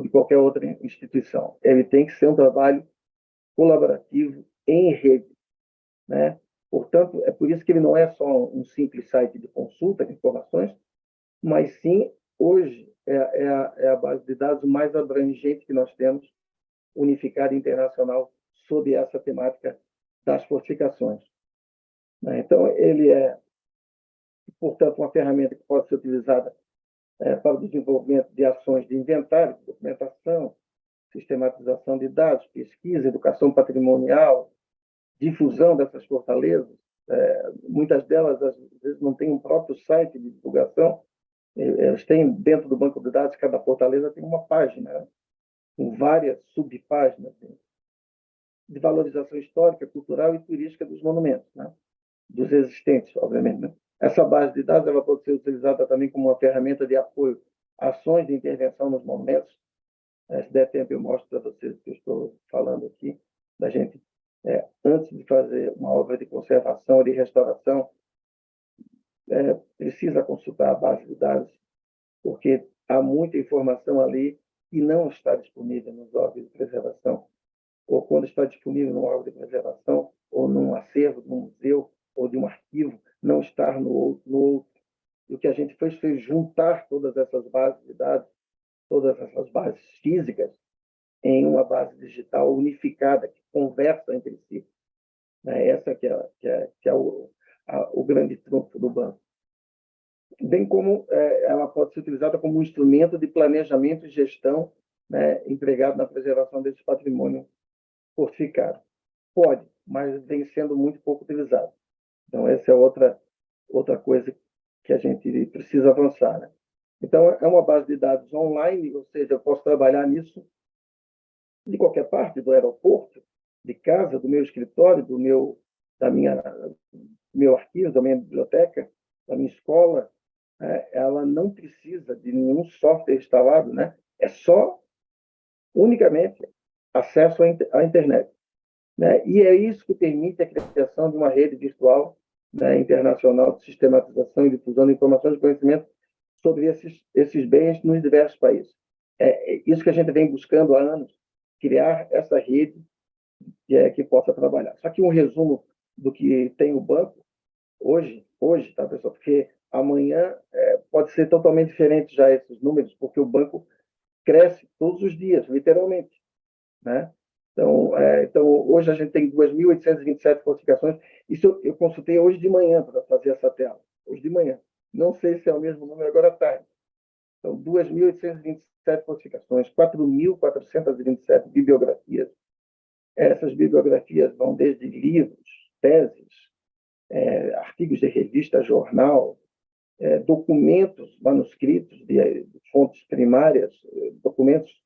de qualquer outra instituição. Ele tem que ser um trabalho colaborativo em rede. Portanto, é por isso que ele não é só um simples site de consulta de informações, mas sim, hoje, é a base de dados mais abrangente que nós temos, unificada internacional, sob essa temática das fortificações. Então, ele é, portanto, uma ferramenta que pode ser utilizada para o desenvolvimento de ações de inventário, documentação, sistematização de dados, pesquisa, educação patrimonial, difusão dessas fortalezas. Muitas delas, às vezes, não têm um próprio site de divulgação. Eles têm, dentro do banco de dados, cada fortaleza tem uma página, com várias subpáginas de valorização histórica, cultural e turística dos monumentos, dos existentes, obviamente. Essa base de dados ela pode ser utilizada também como uma ferramenta de apoio a ações de intervenção nos monumentos. Se der tempo, eu mostro para vocês o que eu estou falando aqui, da gente, antes de fazer uma obra de conservação ou de restauração, precisa consultar a base de dados, porque há muita informação ali que não está disponível nos órgãos de preservação, ou quando está disponível no órgão de preservação, ou num acervo de um museu, ou de um arquivo, não está no outro. E o que a gente fez foi juntar todas essas bases de dados, todas essas bases físicas, em uma base digital unificada, que conversa entre si. Essa que é o grande trunfo do banco. Bem como ela pode ser utilizada como um instrumento de planejamento e gestão, empregado na preservação desse patrimônio fortificado. Pode, mas vem sendo muito pouco utilizado. Então, essa é outra coisa que a gente precisa avançar. Então, é uma base de dados online, ou seja, eu posso trabalhar nisso de qualquer parte do aeroporto, de casa, do meu escritório, da minha, meu arquivo, da minha biblioteca, da minha escola, ela não precisa de nenhum software instalado, né? É só, unicamente, acesso à internet. Né? E é isso que permite a criação de uma rede virtual, né, internacional de sistematização e difusão de informações e conhecimento sobre esses bens nos diversos países. É isso que a gente vem buscando há anos, criar essa rede que possa trabalhar. Só que um resumo do que tem o banco hoje, tá, pessoal? Porque amanhã pode ser totalmente diferente já esses números, porque o banco cresce todos os dias, literalmente, né? Então, hoje a gente tem 2.827 classificações. Isso eu consultei hoje de manhã para fazer essa tela. Hoje de manhã. Não sei se é o mesmo número agora à tarde. Então, 2.827 classificações, 4.427 bibliografias. Essas bibliografias vão desde livros, teses, artigos de revista, jornal, documentos manuscritos de fontes primárias, documentos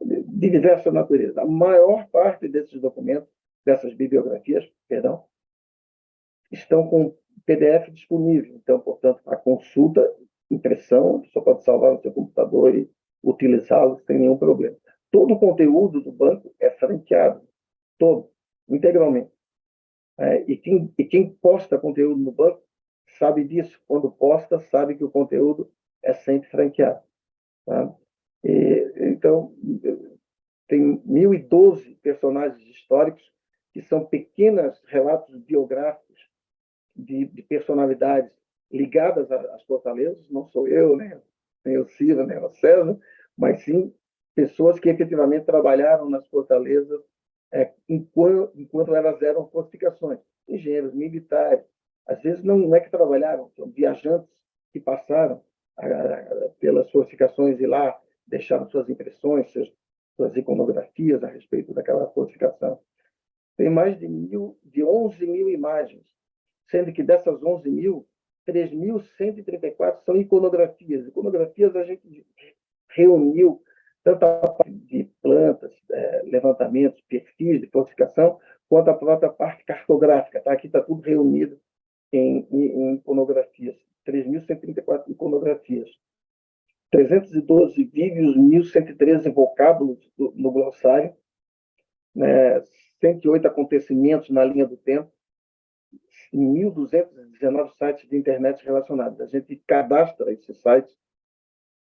de diversa natureza. A maior parte desses documentos, dessas bibliografias, perdão, estão com PDF disponível. Então, portanto, a consulta, impressão, você pode salvar no seu computador e utilizá-lo sem nenhum problema. Todo o conteúdo do banco é franqueado, todo, integralmente. E quem posta conteúdo no banco sabe disso. Quando posta, sabe que o conteúdo é sempre franqueado. Tá? Então, tem 1.012 personagens históricos que são pequenos relatos biográficos de personalidades ligadas às fortalezas. Não sou eu, nem o Ciro, nem o César, mas sim pessoas que efetivamente trabalharam nas fortalezas enquanto elas eram fortificações. Engenheiros militares, às vezes não é que trabalharam, são viajantes que passaram pelas fortificações e lá deixaram suas impressões, suas iconografias a respeito daquela fortificação. Tem mais de 11 mil imagens, sendo que dessas 11 mil, 3.134 são iconografias. Iconografias a gente reuniu tanto a parte de plantas, levantamentos, perfis de fortificação, quanto a própria parte cartográfica. Tá? Aqui está tudo reunido em iconografias. 3.134 iconografias. 312 vídeos, 1.113 vocábulos no glossário, né, 108 acontecimentos na linha do tempo, 1.219 sites de internet relacionados. A gente cadastra esses sites,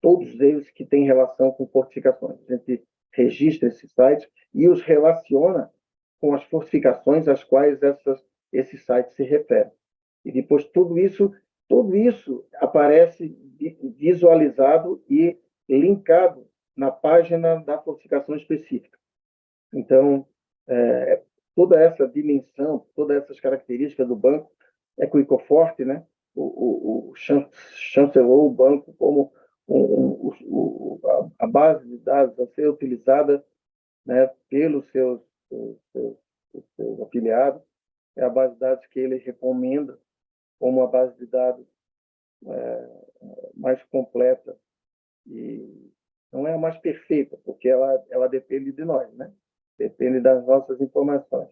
todos eles que têm relação com fortificações. A gente registra esses sites e os relaciona com as fortificações às quais esses sites se referem. E depois tudo isso aparece visualizado e linkado na página da fortificação específica. Então, toda essa dimensão, todas essas características do banco é que o Ecoforte, né, chancelou o banco como a base de dados a ser utilizada, né, pelos seus afiliados, é a base de dados que ele recomenda como a base de dados mais completa. E não é a mais perfeita, porque ela depende de nós, né? Depende das nossas informações.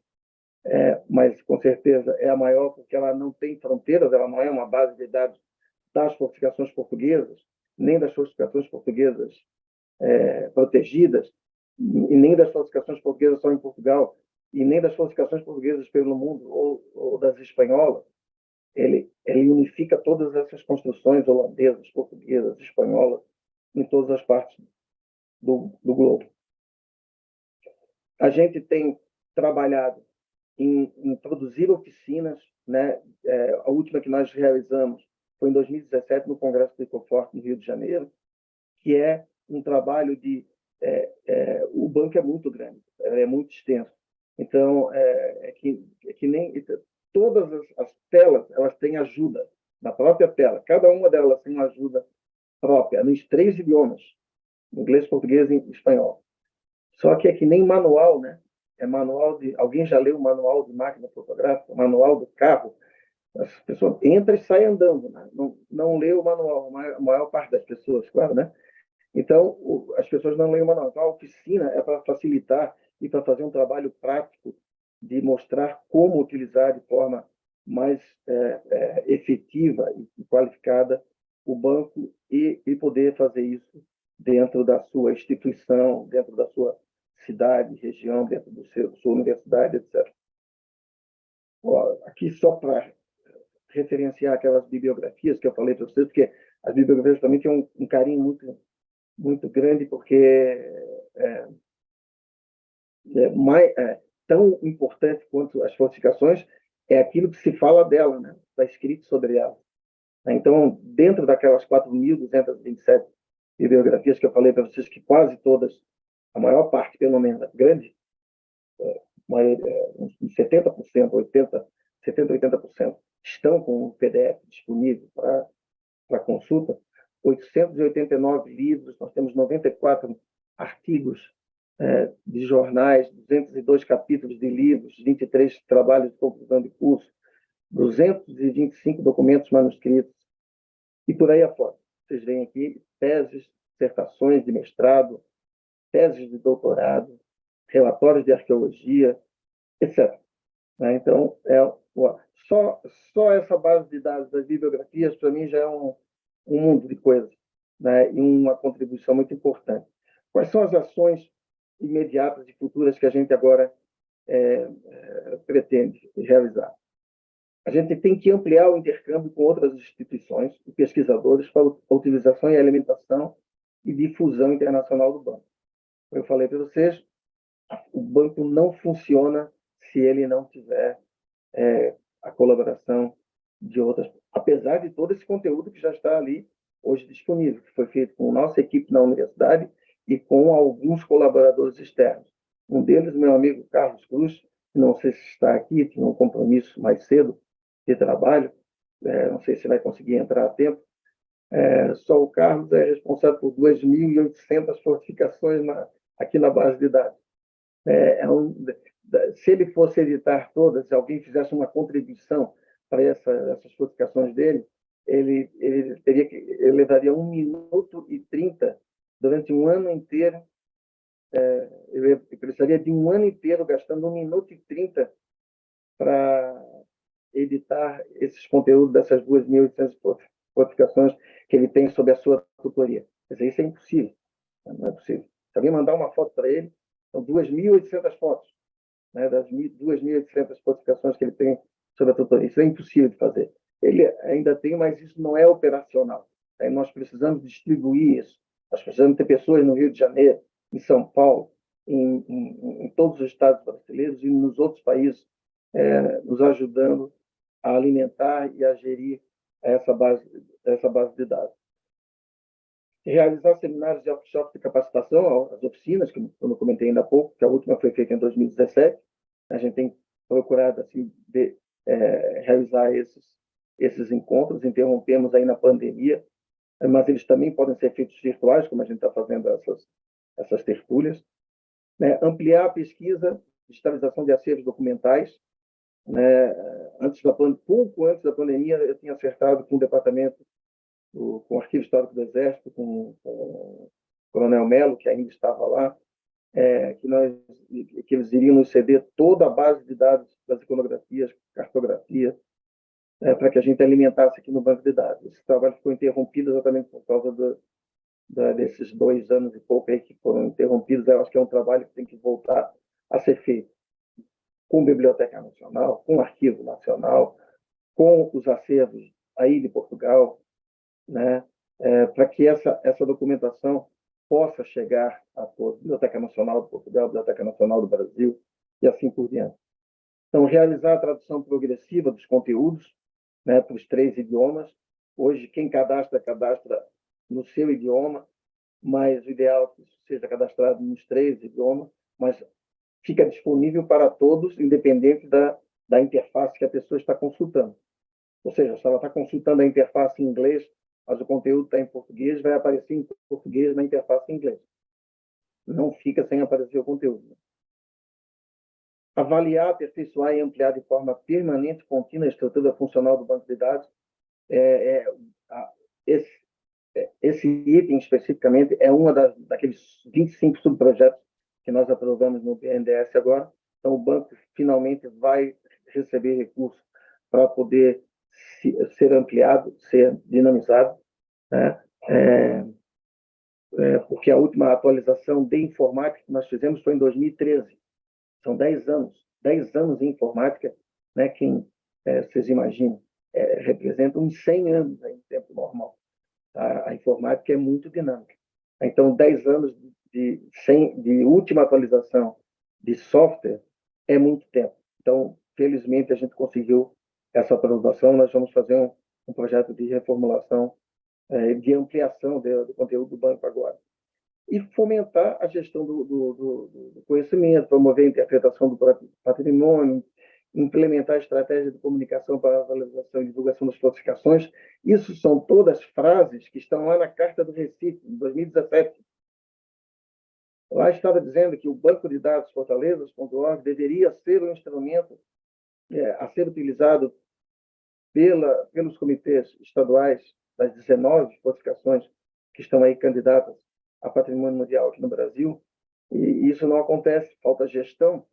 Mas, com certeza, é a maior porque ela não tem fronteiras, ela não é uma base de dados das fortificações portuguesas, nem das fortificações portuguesas protegidas, e nem das fortificações portuguesas só em Portugal, e nem das fortificações portuguesas pelo mundo, ou das espanholas. Ele unifica todas essas construções holandesas, portuguesas, espanholas, em todas as partes do globo. A gente tem trabalhado em produzir oficinas, né? A última que nós realizamos foi em 2017, no Congresso do Ecoforte, no Rio de Janeiro, que é um trabalho de... o banco é muito grande, é muito extenso. Então, é que nem... Todas as telas, elas têm ajuda na própria tela. Cada uma delas tem uma ajuda própria, nos 3 idiomas, inglês, português e espanhol. Só que é que nem manual, né? É manual de... Alguém já leu o manual de máquina fotográfica, o manual do carro? As pessoas entram e saem andando, né? Não lê o manual, a maior parte das pessoas, claro, né? Então, as pessoas não leem o manual. Então, a oficina é para facilitar e para fazer um trabalho prático de mostrar como utilizar de forma mais efetiva e qualificada o banco e poder fazer isso dentro da sua instituição, dentro da sua cidade, região, dentro sua universidade, etc. Aqui só para referenciar aquelas bibliografias que eu falei para vocês, porque as bibliografias também têm um carinho muito grande, porque tão importante quanto as falsificações é aquilo que se fala dela, né? Está escrito sobre ela. Então, dentro daquelas 4.227 bibliografias que eu falei para vocês, que quase todas, a maior parte, pelo menos, grande, uns 70%, 80% estão com o PDF disponível para consulta. 889 livros, nós temos 94 artigos de jornais, 202 capítulos de livros, 23 trabalhos de conclusão de curso, 225 documentos manuscritos e por aí afora. Vocês veem aqui teses, dissertações de mestrado, teses de doutorado, relatórios de arqueologia, etc. Então, só essa base de dados das bibliografias, para mim, já é um mundo de coisas, né? E uma contribuição muito importante. Quais são as ações imediatas e futuras que a gente agora pretende realizar? A gente tem que ampliar o intercâmbio com outras instituições e pesquisadores para a utilização e alimentação e difusão internacional do banco. Como eu falei para vocês, o banco não funciona se ele não tiver a colaboração de outras, apesar de todo esse conteúdo que já está ali hoje disponível, que foi feito com nossa equipe na universidade e com alguns colaboradores externos. Um deles, meu amigo Carlos Cruz, que não sei se está aqui, tinha um compromisso mais cedo de trabalho, não sei se vai conseguir entrar a tempo. Só o Carlos é responsável por 2.800 fortificações aqui na base de dados. Se ele fosse editar todas, se alguém fizesse uma contribuição para essas fortificações dele, ele levaria 1 minuto e 30 durante um ano inteiro. Ele precisaria de um ano inteiro gastando 1 minuto e 30 para editar esses conteúdos dessas 2.800 fortificações que ele tem sob a sua tutoria. Quer dizer, isso é impossível. Não é possível. Se alguém mandar uma foto para ele, são 2.800 fotos, né, das 2.800 fortificações que ele tem sob a tutoria. Isso é impossível de fazer. Ele ainda tem, mas isso não é operacional. Nós precisamos distribuir isso. Nós precisamos ter pessoas no Rio de Janeiro, em São Paulo, em todos os estados brasileiros e nos outros países, nos ajudando a alimentar e a gerir essa base de dados. Realizar seminários de workshops de capacitação, as oficinas, que eu não comentei ainda há pouco, que a última foi feita em 2017. A gente tem procurado assim, realizar esses encontros, interrompemos aí na pandemia, mas eles também podem ser feitos virtuais, como a gente está fazendo essas tertúlias. Ampliar a pesquisa, digitalização de acervos documentais. Pouco antes da pandemia, eu tinha acertado com o departamento, com o Arquivo Histórico do Exército, com o Coronel Melo, que ainda estava lá, que eles iriam nos ceder toda a base de dados das iconografias, cartografias, para que a gente alimentasse aqui no banco de dados. Esse trabalho ficou interrompido exatamente por causa desses 2 anos e pouco aí que foram interrompidos. Eu acho que é um trabalho que tem que voltar a ser feito com a Biblioteca Nacional, com o Arquivo Nacional, com os acervos aí de Portugal, né, para que essa documentação possa chegar a todos, Biblioteca Nacional de Portugal, Biblioteca Nacional do Brasil e assim por diante. Então, realizar a tradução progressiva dos conteúdos, né, para os 3 idiomas. Hoje, quem cadastra no seu idioma, mas o ideal é que isso seja cadastrado nos 3 idiomas, mas fica disponível para todos, independente da interface que a pessoa está consultando. Ou seja, se ela está consultando a interface em inglês, mas o conteúdo está em português, vai aparecer em português na interface em inglês. Não fica sem aparecer o conteúdo. Avaliar, aperfeiçoar e ampliar de forma permanente e contínua a estrutura funcional do banco de dados. Esse item, especificamente, é daqueles 25 subprojetos que nós aprovamos no BNDES agora, Então, o banco finalmente vai receber recursos para poder ser ampliado, ser dinamizado, né? Porque a última atualização de informática que nós fizemos foi em 2013. São 10 anos em informática, né? Vocês imaginam, representa uns 100 anos em tempo normal. A informática é muito dinâmica. Então, 10 anos de última atualização de software é muito tempo. Então, felizmente, a gente conseguiu essa atualização. Nós vamos fazer um projeto de reformulação, de ampliação do conteúdo do banco agora. E fomentar a gestão do conhecimento, promover a interpretação do patrimônio, implementar a estratégia de comunicação para a valorização e divulgação das classificações. Isso são todas frases que estão lá na Carta do Recife, em 2017. Lá estava dizendo que o banco de dados fortalezas.org deveria ser um instrumento a ser utilizado pelos comitês estaduais das 19 fortificações que estão aí candidatas a patrimônio mundial aqui no Brasil, e isso não acontece, falta gestão,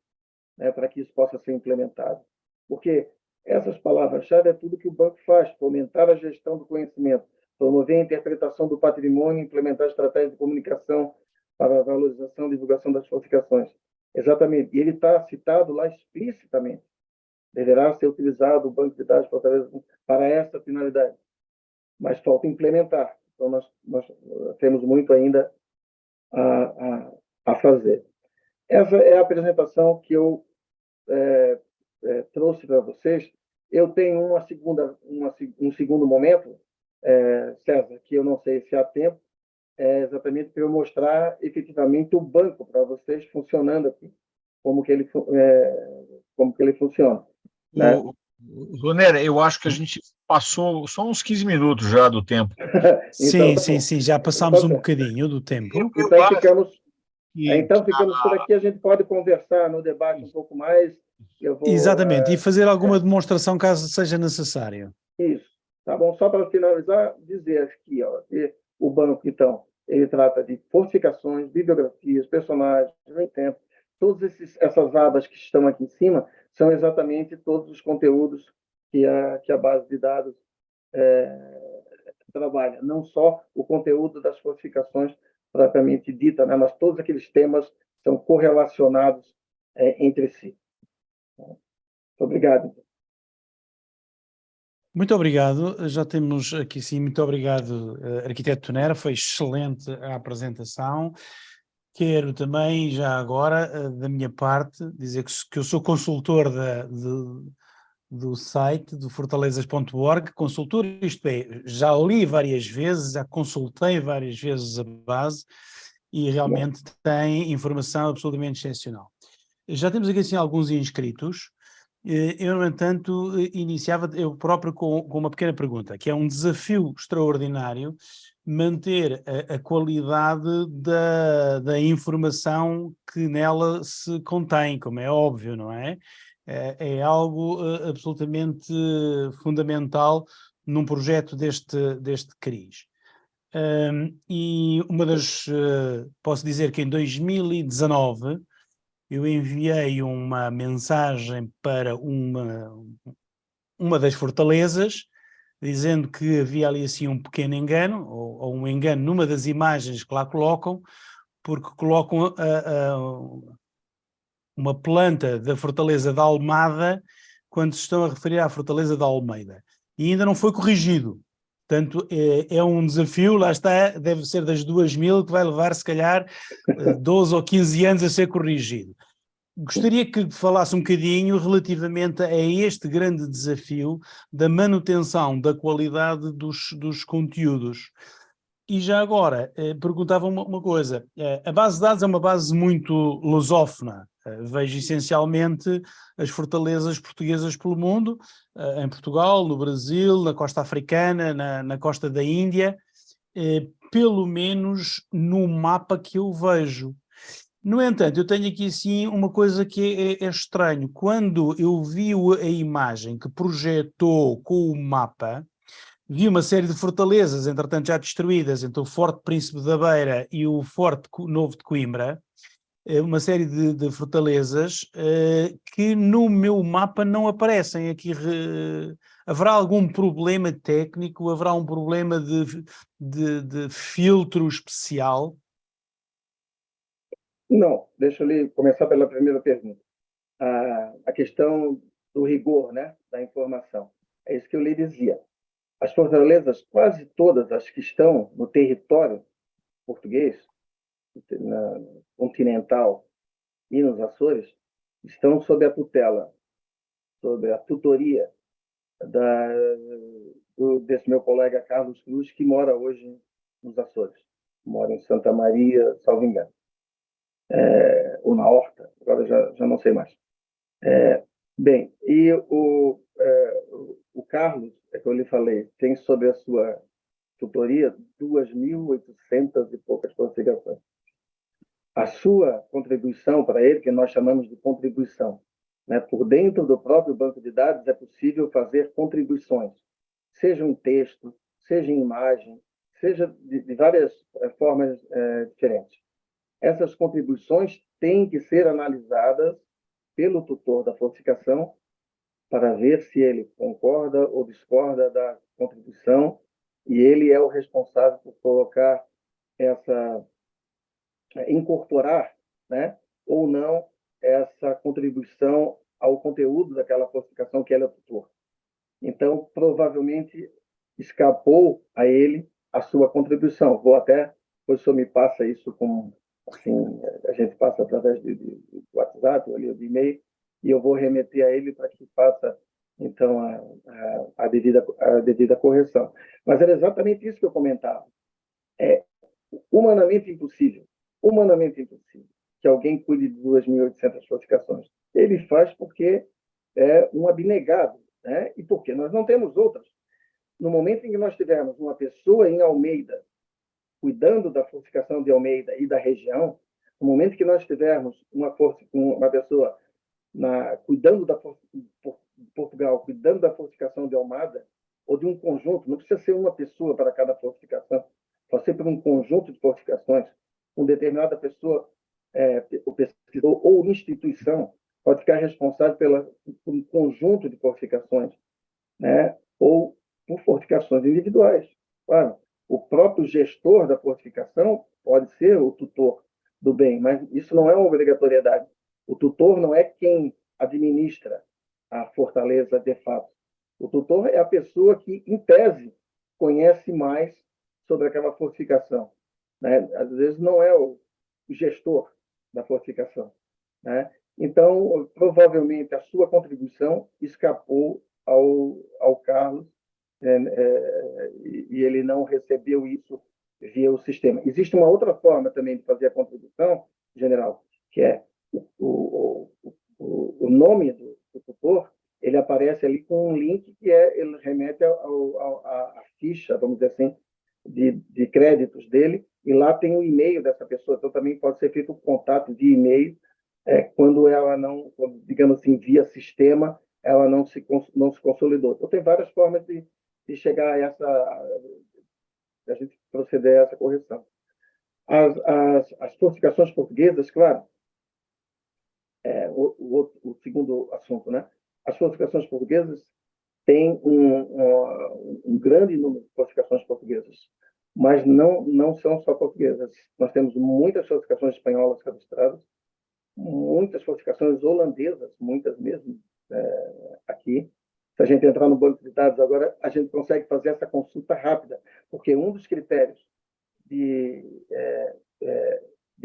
né, para que isso possa ser implementado. Porque essas palavras-chave é tudo que o banco faz: fomentar a gestão do conhecimento, promover a interpretação do patrimônio, implementar estratégias de comunicação para a valorização e divulgação das fortificações. Exatamente. E ele está citado lá explicitamente. Deverá ser utilizado o banco de dados Fortaleza para essa finalidade. Mas falta implementar. Então, nós temos muito ainda a fazer. Essa é a apresentação que eu trouxe para vocês. Eu tenho um segundo momento, César, que eu não sei se há tempo, exatamente para eu mostrar efetivamente o banco para vocês funcionando aqui, como que ele funciona. Né? Ronera, eu acho que a gente passou só uns 15 minutos já do tempo. Então, sim, já passámos um bocadinho do tempo. Então ficamos por aqui, a gente pode conversar no debate um pouco mais. Exatamente, e fazer alguma demonstração caso seja necessário. Isso, tá bom? Só para finalizar, dizer aqui, que o banco, então, ele trata de fortificações, bibliografias, personagens, no tempo. Todas essas abas que estão aqui em cima são exatamente todos os conteúdos que a base de dados trabalha, não só o conteúdo das fortificações propriamente dita, né, mas todos aqueles temas são correlacionados entre si. Muito obrigado. Muito obrigado, já temos aqui sim, muito obrigado, arquiteto Tonera, foi excelente a apresentação. Quero também, já agora, da minha parte, dizer que eu sou consultor do site do fortalezas.org, consultor, isto é, já li várias vezes, já consultei várias vezes a base e realmente tem informação absolutamente excepcional. Já temos aqui assim alguns inscritos. Eu, no entanto, iniciava eu próprio com uma pequena pergunta, que é um desafio extraordinário manter a qualidade da informação que nela se contém, como é óbvio, não é? É algo absolutamente fundamental num projeto deste cariz. E posso dizer que em 2019 eu enviei uma mensagem para uma das fortalezas, dizendo que havia ali assim um pequeno engano, ou um engano numa das imagens que lá colocam, porque colocam uma planta da fortaleza da Almada quando se estão a referir à fortaleza da Almeida. E ainda não foi corrigido. Portanto, é um desafio, lá está, deve ser das 2000, que vai levar se calhar 12 ou 15 anos a ser corrigido. Gostaria que falasse um bocadinho relativamente a este grande desafio da manutenção da qualidade dos conteúdos. E já agora, perguntava uma coisa, a base de dados é uma base muito lusófona, vejo essencialmente as fortalezas portuguesas pelo mundo, em Portugal, no Brasil, na costa africana, na costa da Índia, pelo menos no mapa que eu vejo. No entanto, eu tenho aqui sim uma coisa que é estranho. Quando eu vi a imagem que projetou com o mapa, vi uma série de fortalezas, entretanto já destruídas, entre o Forte Príncipe da Beira e o Forte Novo de Coimbra, uma série de fortalezas que no meu mapa não aparecem. Aqui haverá algum problema técnico? Haverá um problema de filtro especial? Não, deixa eu começar pela primeira pergunta. A questão do rigor, né, da informação. É isso que eu lhe dizia. As fortalezas, quase todas as que estão no território português, na continental e nos Açores, estão sob a tutela, sob a tutoria desse meu colega Carlos Cruz, que mora hoje nos Açores. Mora em Santa Maria, salvo engano. Ou na Horta, agora já não sei mais. Bem, e o Carlos, é que eu lhe falei, tem sob a sua tutoria 2.800 e poucas classificações. A sua contribuição para ele, que nós chamamos de contribuição, né? Por dentro do próprio banco de dados é possível fazer contribuições, seja em texto, seja em imagem, seja de várias formas diferentes. Essas contribuições têm que ser analisadas pelo tutor da falsificação para ver se ele concorda ou discorda da contribuição, e ele é o responsável por colocar incorporar, né, ou não essa contribuição ao conteúdo daquela falsificação que ele é o tutor. Então, provavelmente escapou a ele a sua contribuição. Vou até, depois o senhor me passa isso com, assim, a gente passa através do WhatsApp ou de e-mail, e eu vou remeter a ele para que faça, então, a devida correção. Mas era exatamente isso que eu comentava. É humanamente impossível que alguém cuide de 2.800 falsificações. Ele faz porque é um abnegado, né? E porque nós não temos outras. No momento em que nós tivermos uma pessoa em Almeida cuidando da falsificação de Almeida e da região, no momento que nós tivermos uma pessoa cuidando da Portugal, cuidando da falsificação de Almada, ou de um conjunto, não precisa ser uma pessoa para cada falsificação, pode ser por um conjunto de falsificações, uma determinada pessoa, o pesquisador ou instituição, pode ficar responsável por um conjunto de falsificações, né? Ou por fortificações individuais. Claro, o próprio gestor da fortificação pode ser o tutor do bem, mas isso não é uma obrigatoriedade. O tutor não é quem administra a fortaleza de fato. O tutor é a pessoa que, em tese, conhece mais sobre aquela fortificação, né? Às vezes não é o gestor da fortificação, né? Então, provavelmente, a sua contribuição escapou ao Carlos, e ele não recebeu isso via o sistema. Existe uma outra forma também de fazer a contribuição, general, que é o nome do tutor, ele aparece ali com um link que ele remete à ficha, vamos dizer assim, de créditos dele, e lá tem o e-mail dessa pessoa. Então, também pode ser feito um contato de e-mail quando ela não, digamos assim, via sistema, ela não se consolidou. Então, tem várias formas de chegar a gente proceder a essa correção. As fortificações portuguesas, claro, o segundo assunto, né? As fortificações portuguesas têm um grande número de fortificações portuguesas, mas não são só portuguesas. Nós temos muitas fortificações espanholas cadastradas, muitas fortificações holandesas, muitas mesmo, aqui. Se a gente entrar no banco de dados agora, a gente consegue fazer essa consulta rápida, porque um dos critérios de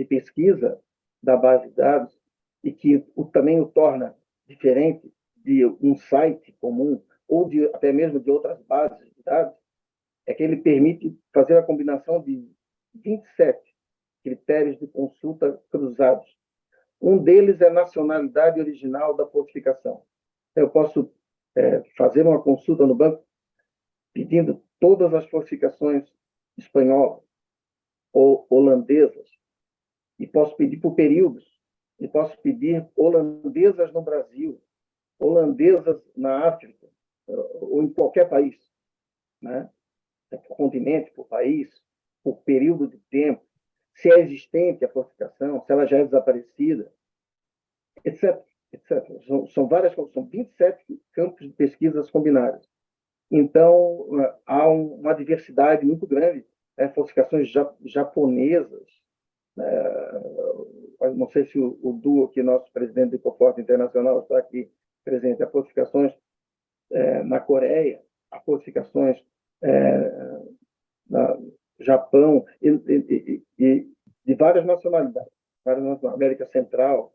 pesquisa da base de dados, e que também o torna diferente de um site comum, ou até mesmo de outras bases de dados, é que ele permite fazer a combinação de 27 critérios de consulta cruzados. Um deles é a nacionalidade original da fortificação. Eu posso fazer uma consulta no banco pedindo todas as fortificações espanholas ou holandesas, e posso pedir por períodos, e posso pedir holandesas no Brasil, holandesas na África, ou em qualquer país, né? Por continente, por país, por período de tempo. se é existente a fortificação, se ela já é desaparecida, etc. etc. São 27 campos de pesquisas combinados. Então, há uma diversidade muito grande, fortificações japonesas, não sei se o duo aqui, nosso presidente do Ecoforte Internacional, está aqui presente, há fortificações na Coreia, há fortificações no Japão, e de várias nacionalidades, América Central,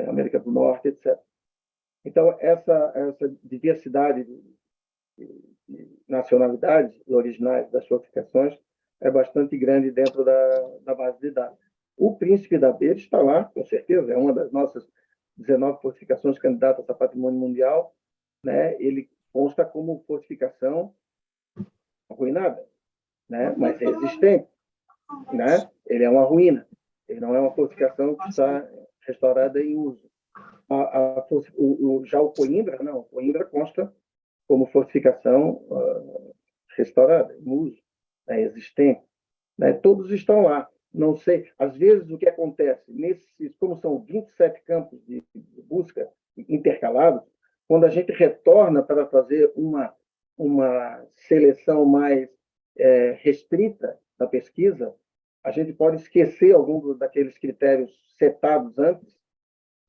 América do Norte, etc. Então, essa diversidade de nacionalidades originais das fortificações é bastante grande dentro da base de dados. O Príncipe da Beira está lá, com certeza, é uma das nossas 19 fortificações candidatas a patrimônio mundial, né? Ele consta como fortificação arruinada, né? Mas é existente, né? Ele é uma ruína, ele não é uma fortificação que está restaurada em uso. Já o Coimbra, não, o Coimbra consta como fortificação restaurada, em uso, né, existente. Né? Todos estão lá. Não sei, às vezes o que acontece, como são 27 campos de busca intercalados, quando a gente retorna para fazer uma seleção mais restrita da pesquisa, a gente pode esquecer algum daqueles critérios setados antes,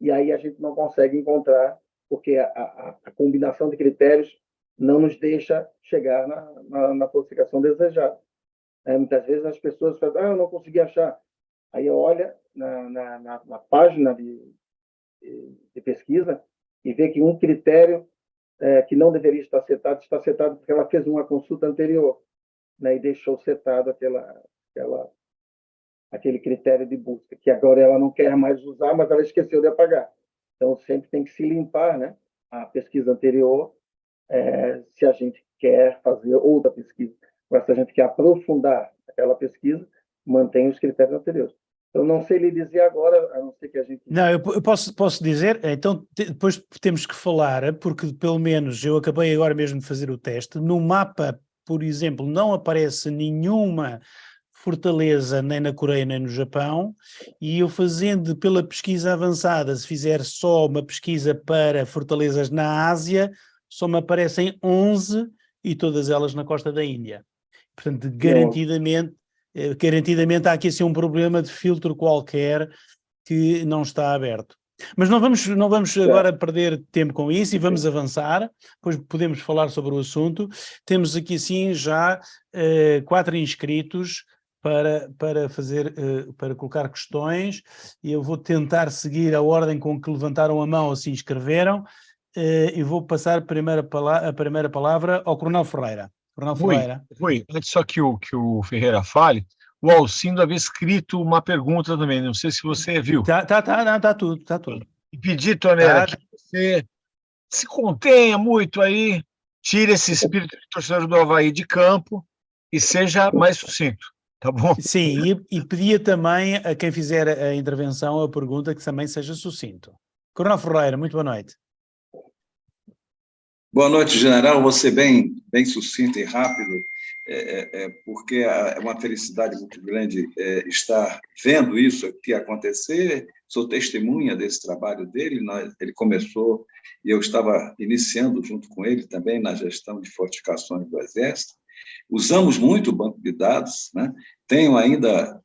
e aí a gente não consegue encontrar, porque a combinação de critérios não nos deixa chegar na classificação desejada. Muitas vezes as pessoas falam, eu não consegui achar. Aí olha na página de pesquisa e vê que um critério que não deveria estar setado, está setado porque ela fez uma consulta anterior, né, e deixou setado aquele critério de busca, que agora ela não quer mais usar, mas ela esqueceu de apagar. Então, sempre tem que se limpar, né, a pesquisa anterior, se a gente quer fazer outra pesquisa. Mas se a gente quer aprofundar aquela pesquisa, mantém os critérios anteriores. Eu não sei lhe dizer agora, a não ser que a gente... Não, eu posso dizer, então depois temos que falar, porque pelo menos eu acabei agora mesmo de fazer o teste, no mapa, por exemplo, não aparece nenhuma fortaleza nem na Coreia nem no Japão, e eu fazendo pela pesquisa avançada, se fizer só uma pesquisa para fortalezas na Ásia, só me aparecem 11 e todas elas na costa da Índia. Portanto, garantidamente há aqui assim um problema de filtro qualquer que não está aberto. Mas não vamos agora perder tempo com isso e vamos avançar, depois podemos falar sobre o assunto. Temos aqui assim já 4 inscritos para colocar questões, e eu vou tentar seguir a ordem com que levantaram a mão ou se inscreveram, e vou passar a primeira palavra ao Coronel Ferreira. Coronel Ferreira. Rui, antes só que o Ferreira fale, o Alcindo havia escrito uma pergunta também, não sei se você viu. Tá tudo. E pedir, Tonera, que você se contenha muito aí, tire esse espírito de torcedor do Avaí de campo e seja mais sucinto, tá bom? Sim, e pedia também a quem fizer a intervenção, a pergunta, que também seja sucinto. Coronel Ferreira, muito boa noite. Boa noite, general. Você bem sucinto e rápido, porque é uma felicidade muito grande estar vendo isso aqui acontecer. Sou testemunha desse trabalho dele. Ele começou e eu estava iniciando junto com ele também na gestão de fortificações do Exército. Usamos muito o banco de dados, né? Tenho ainda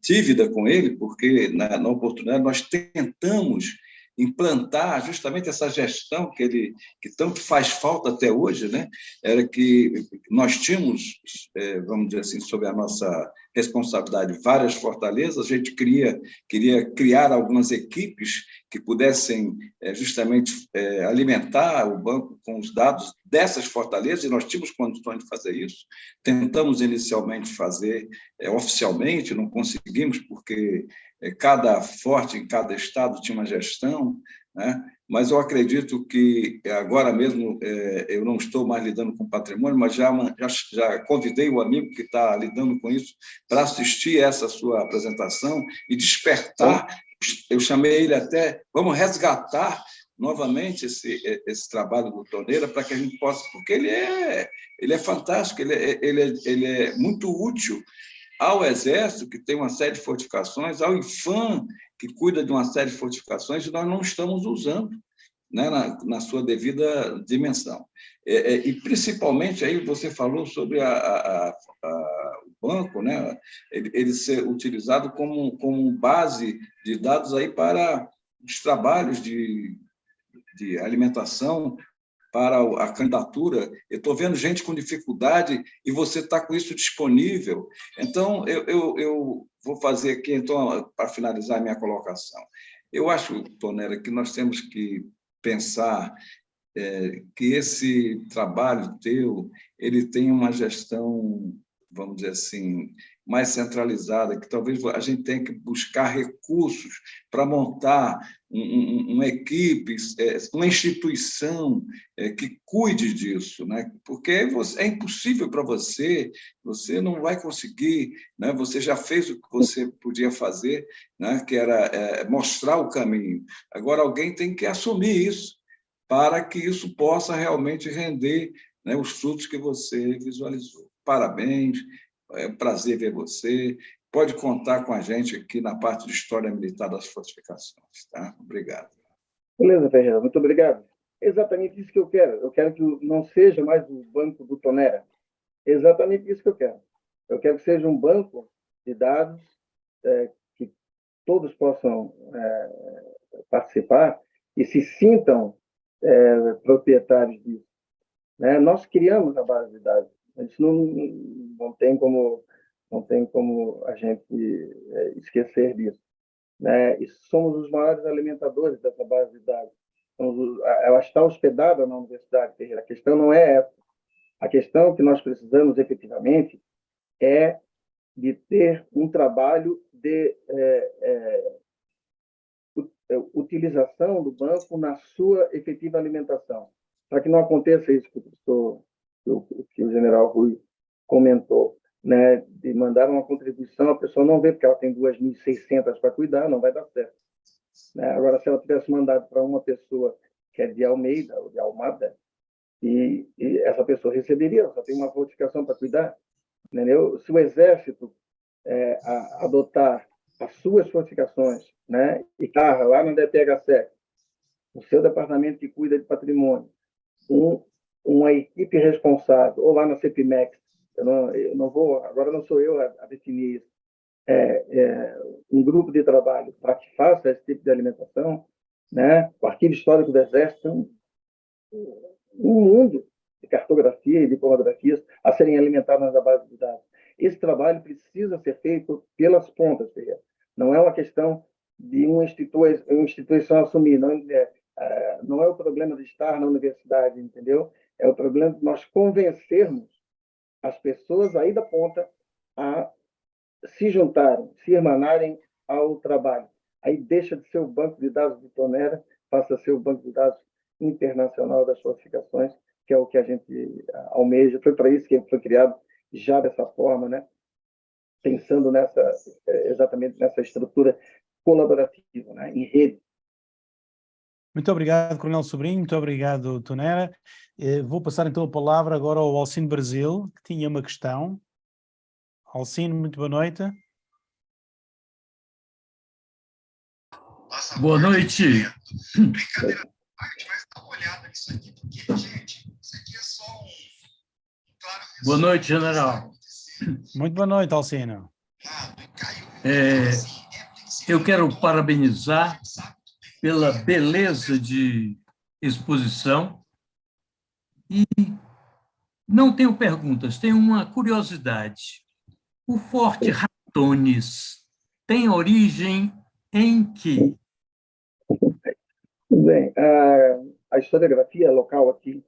dívida com ele, porque na oportunidade nós tentamos implantar justamente essa gestão que tanto faz falta até hoje, né? Era que nós tínhamos, vamos dizer assim, sob a nossa responsabilidade, várias fortalezas. A gente queria criar algumas equipes que pudessem justamente alimentar o banco com os dados dessas fortalezas, e nós tínhamos condições de fazer isso. Tentamos inicialmente fazer oficialmente, não conseguimos, porque cada forte em cada estado tinha uma gestão, né? Mas eu acredito que agora mesmo eu não estou mais lidando com patrimônio, mas já convidei o amigo que está lidando com isso para assistir essa sua apresentação e despertar. Eu chamei ele até, vamos resgatar novamente esse trabalho do Tonera para que a gente possa, porque ele é fantástico, ele é muito útil ao Exército, que tem uma série de fortificações, ao IFAM, que cuida de uma série de fortificações, e nós não estamos usando, né, na sua devida dimensão. E, principalmente, aí você falou sobre o banco, né, ele ser utilizado como base de dados aí para os trabalhos de alimentação, para a candidatura. Eu estou vendo gente com dificuldade e você está com isso disponível. Então, eu vou fazer aqui, então, para finalizar a minha colocação. Eu acho, Tonera, que nós temos que pensar que esse trabalho teu ele tem uma gestão, vamos dizer assim, mais centralizada, que talvez a gente tenha que buscar recursos para montar uma equipe, uma instituição que cuide disso, né? Porque é impossível para você não vai conseguir, né? Você já fez o que você podia fazer, né? Que era mostrar o caminho. Agora, alguém tem que assumir isso, para que isso possa realmente render, né, os frutos que você visualizou. Parabéns, é um prazer ver você. Pode contar com a gente aqui na parte de História Militar das Fortificações. Tá? Obrigado. Beleza, Ferreira, muito obrigado. Exatamente isso que eu quero. Eu quero que não seja mais o banco do Tonera. Exatamente isso que eu quero. Eu quero que seja um banco de dados que todos possam participar e se sintam proprietários disso. Né? Nós criamos a base de dados. A gente não tem como a gente esquecer disso. Né? E somos os maiores alimentadores dessa base de dados. Ela está hospedada na Universidade Ferreira. A questão não é essa. A questão que nós precisamos, efetivamente, é de ter um trabalho de utilização do banco na sua efetiva alimentação, para que não aconteça isso que o general Rui comentou, né, de mandar uma contribuição, a pessoa não vê, porque ela tem 2.600 para cuidar, não vai dar certo. Né? Agora, se ela tivesse mandado para uma pessoa que é de Almeida, ou de Almada, e essa pessoa receberia, ela só tem uma fortificação para cuidar. Entendeu? Se o Exército adotar as suas fortificações, né, e lá no DPH7, o seu departamento que cuida de patrimônio, uma equipe responsável, ou lá na CEPIMEX, eu não vou, agora não sou eu a definir isso, um grupo de trabalho para que faça esse tipo de alimentação, né? O Arquivo Histórico do Exército é um mundo de cartografia e de iconografias a serem alimentadas na base de dados. Esse trabalho precisa ser feito pelas pontas, Ferreira. Não é uma questão de uma instituição assumir, não é o problema de estar na universidade, entendeu? É o problema de nós convencermos as pessoas aí da ponta a se juntarem, se irmanarem ao trabalho. Aí deixa de ser o banco de dados de Tonera, passa a ser o banco de dados internacional das fortificações, que é o que a gente almeja. Foi para isso que foi criado já dessa forma, né? Pensando exatamente nessa estrutura colaborativa, né? Em rede. Muito obrigado, Coronel Sobrinho, muito obrigado, Tonera. Vou passar então a palavra agora ao Alcino Brasil, que tinha uma questão. Alcino, muito boa noite. Boa noite. Brincadeira, a gente vai dar uma olhada nisso aqui, porque, gente, isso aqui é só boa noite, general. Muito boa noite, Alcino. Eu quero parabenizar pela beleza de exposição e não tenho perguntas, tenho uma curiosidade. O Forte Ratones tem origem em que? Bem, a historiografia local aqui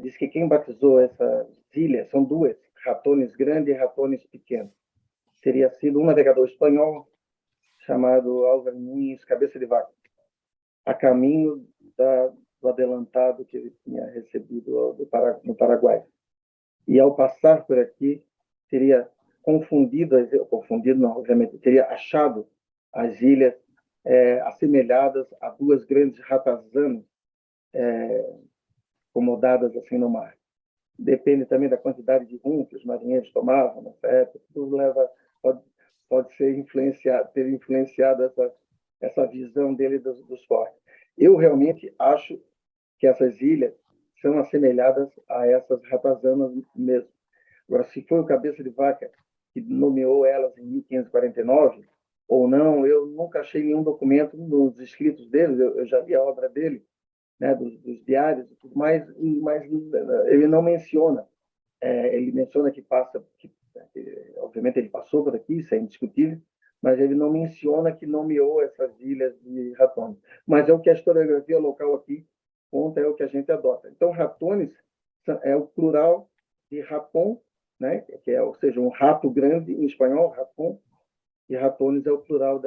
diz que quem batizou essas ilhas são duas, Ratones Grande e Ratones Pequeno. Teria sido um navegador espanhol chamado Álvaro Nunes Cabeça de Vaca, a caminho do adelantado que ele tinha recebido no Paraguai. E ao passar por aqui, teria confundido não, obviamente, teria achado as ilhas assemelhadas a duas grandes ratazanas acomodadas assim no mar. depende também da quantidade de rum que os marinheiros tomavam nessa época, tudo pode ser ter influenciado essa visão dele dos fortes. Eu realmente acho que essas ilhas são assemelhadas a essas ratazanas mesmo. Agora, se foi o Cabeça de Vaca que nomeou elas em 1549 ou não, eu nunca achei nenhum documento nos escritos dele, eu já li a obra dele, né, dos diários, mas ele não menciona. Ele menciona que obviamente ele passou por aqui, isso é indiscutível, mas ele não menciona que nomeou essas ilhas de Ratones. Mas é o que a historiografia local aqui conta, é o que a gente adota. Então, Ratones é o plural de raton, né, ou seja, um rato grande em espanhol, raton, e Ratones é o plural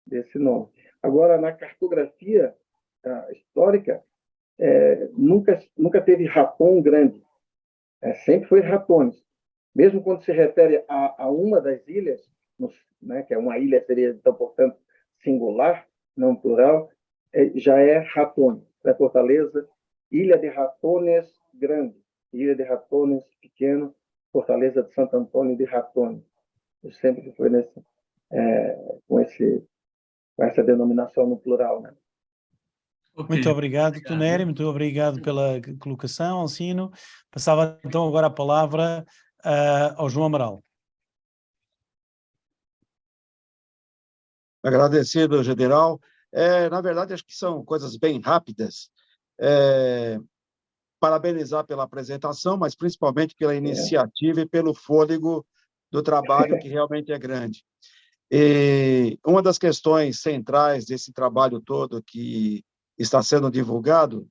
desse nome. Agora, na cartografia histórica, nunca teve raton grande, sempre foi Ratones. Mesmo quando se refere a uma das ilhas, né, que é uma ilha, seria, então, portanto, singular, não plural, já é Ratones. É Fortaleza, Ilha de Ratones Grande, Ilha de Ratones Pequeno, Fortaleza de Santo Antônio de Ratones. Eu sempre foi com essa denominação no plural, né? Okay. Muito obrigado, Tonério, muito obrigado pela colocação, Alcino. Passava então agora a palavra ao João Amaral. Agradecido, general. Na verdade, acho que são coisas bem rápidas. Parabenizar pela apresentação, mas principalmente pela iniciativa e pelo fôlego do trabalho, que realmente é grande. E uma das questões centrais desse trabalho todo que está sendo divulgado,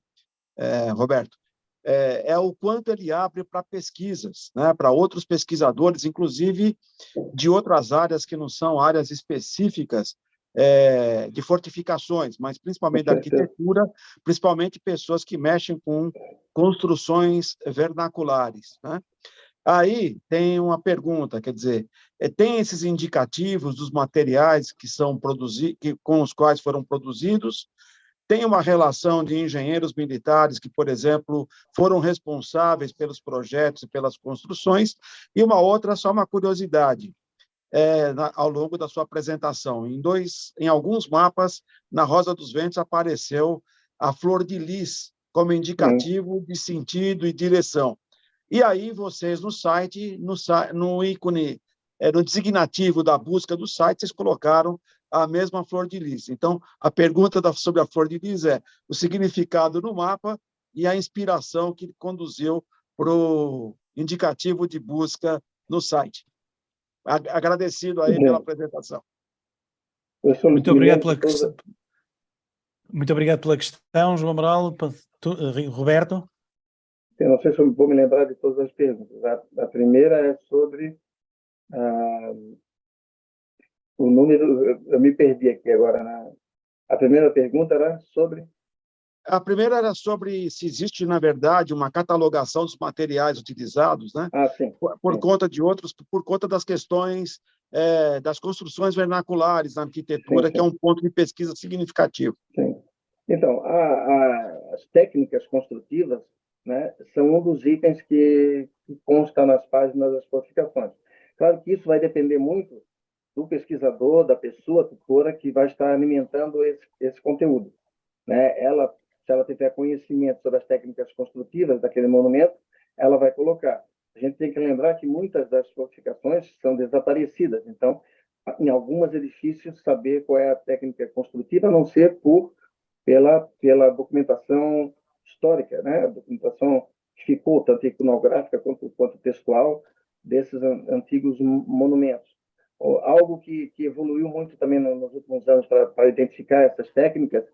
Roberto, é o quanto ele abre para pesquisas, né, para outros pesquisadores, inclusive de outras áreas que não são áreas específicas de fortificações, mas principalmente da arquitetura, principalmente pessoas que mexem com construções vernaculares, né? Aí tem uma pergunta, quer dizer, tem esses indicativos dos materiais que são com os quais foram produzidos? Tem uma relação de engenheiros militares que, por exemplo, foram responsáveis pelos projetos e pelas construções? E uma outra, só uma curiosidade, ao longo da sua apresentação. Em alguns mapas, na Rosa dos Ventos, apareceu a flor de lis como indicativo de sentido e direção. E aí, vocês no site, no ícone, no designativo da busca do site, vocês colocaram a mesma flor de lis. Então, a pergunta sobre a flor de lis é o significado no mapa e a inspiração que conduziu para o indicativo de busca no site. Agradecido aí pela apresentação. Muito obrigado pela questão. Muito obrigado pela questão, João Amaral. Roberto? Eu não sei se eu vou me lembrar de todas as perguntas. A primeira é sobre o número. Eu me perdi aqui agora. A primeira pergunta era sobre... A primeira era sobre se existe, na verdade, uma catalogação dos materiais utilizados, né? Sim. Por conta das questões das construções vernaculares na arquitetura, sim. Que é um ponto de pesquisa significativo. Sim. Então, as técnicas construtivas, né, são um dos itens que consta nas páginas das fortificações. Claro que isso vai depender muito do pesquisador, da pessoa tutora que vai estar alimentando esse conteúdo, né? Se ela tiver conhecimento sobre as técnicas construtivas daquele monumento, ela vai colocar. A gente tem que lembrar que muitas das fortificações são desaparecidas, então, em alguns edifícios, saber qual é a técnica construtiva, a não ser pela documentação histórica, né? A documentação que ficou, tanto iconográfica quanto textual, desses antigos monumentos. Algo que evoluiu muito também nos últimos anos para identificar essas técnicas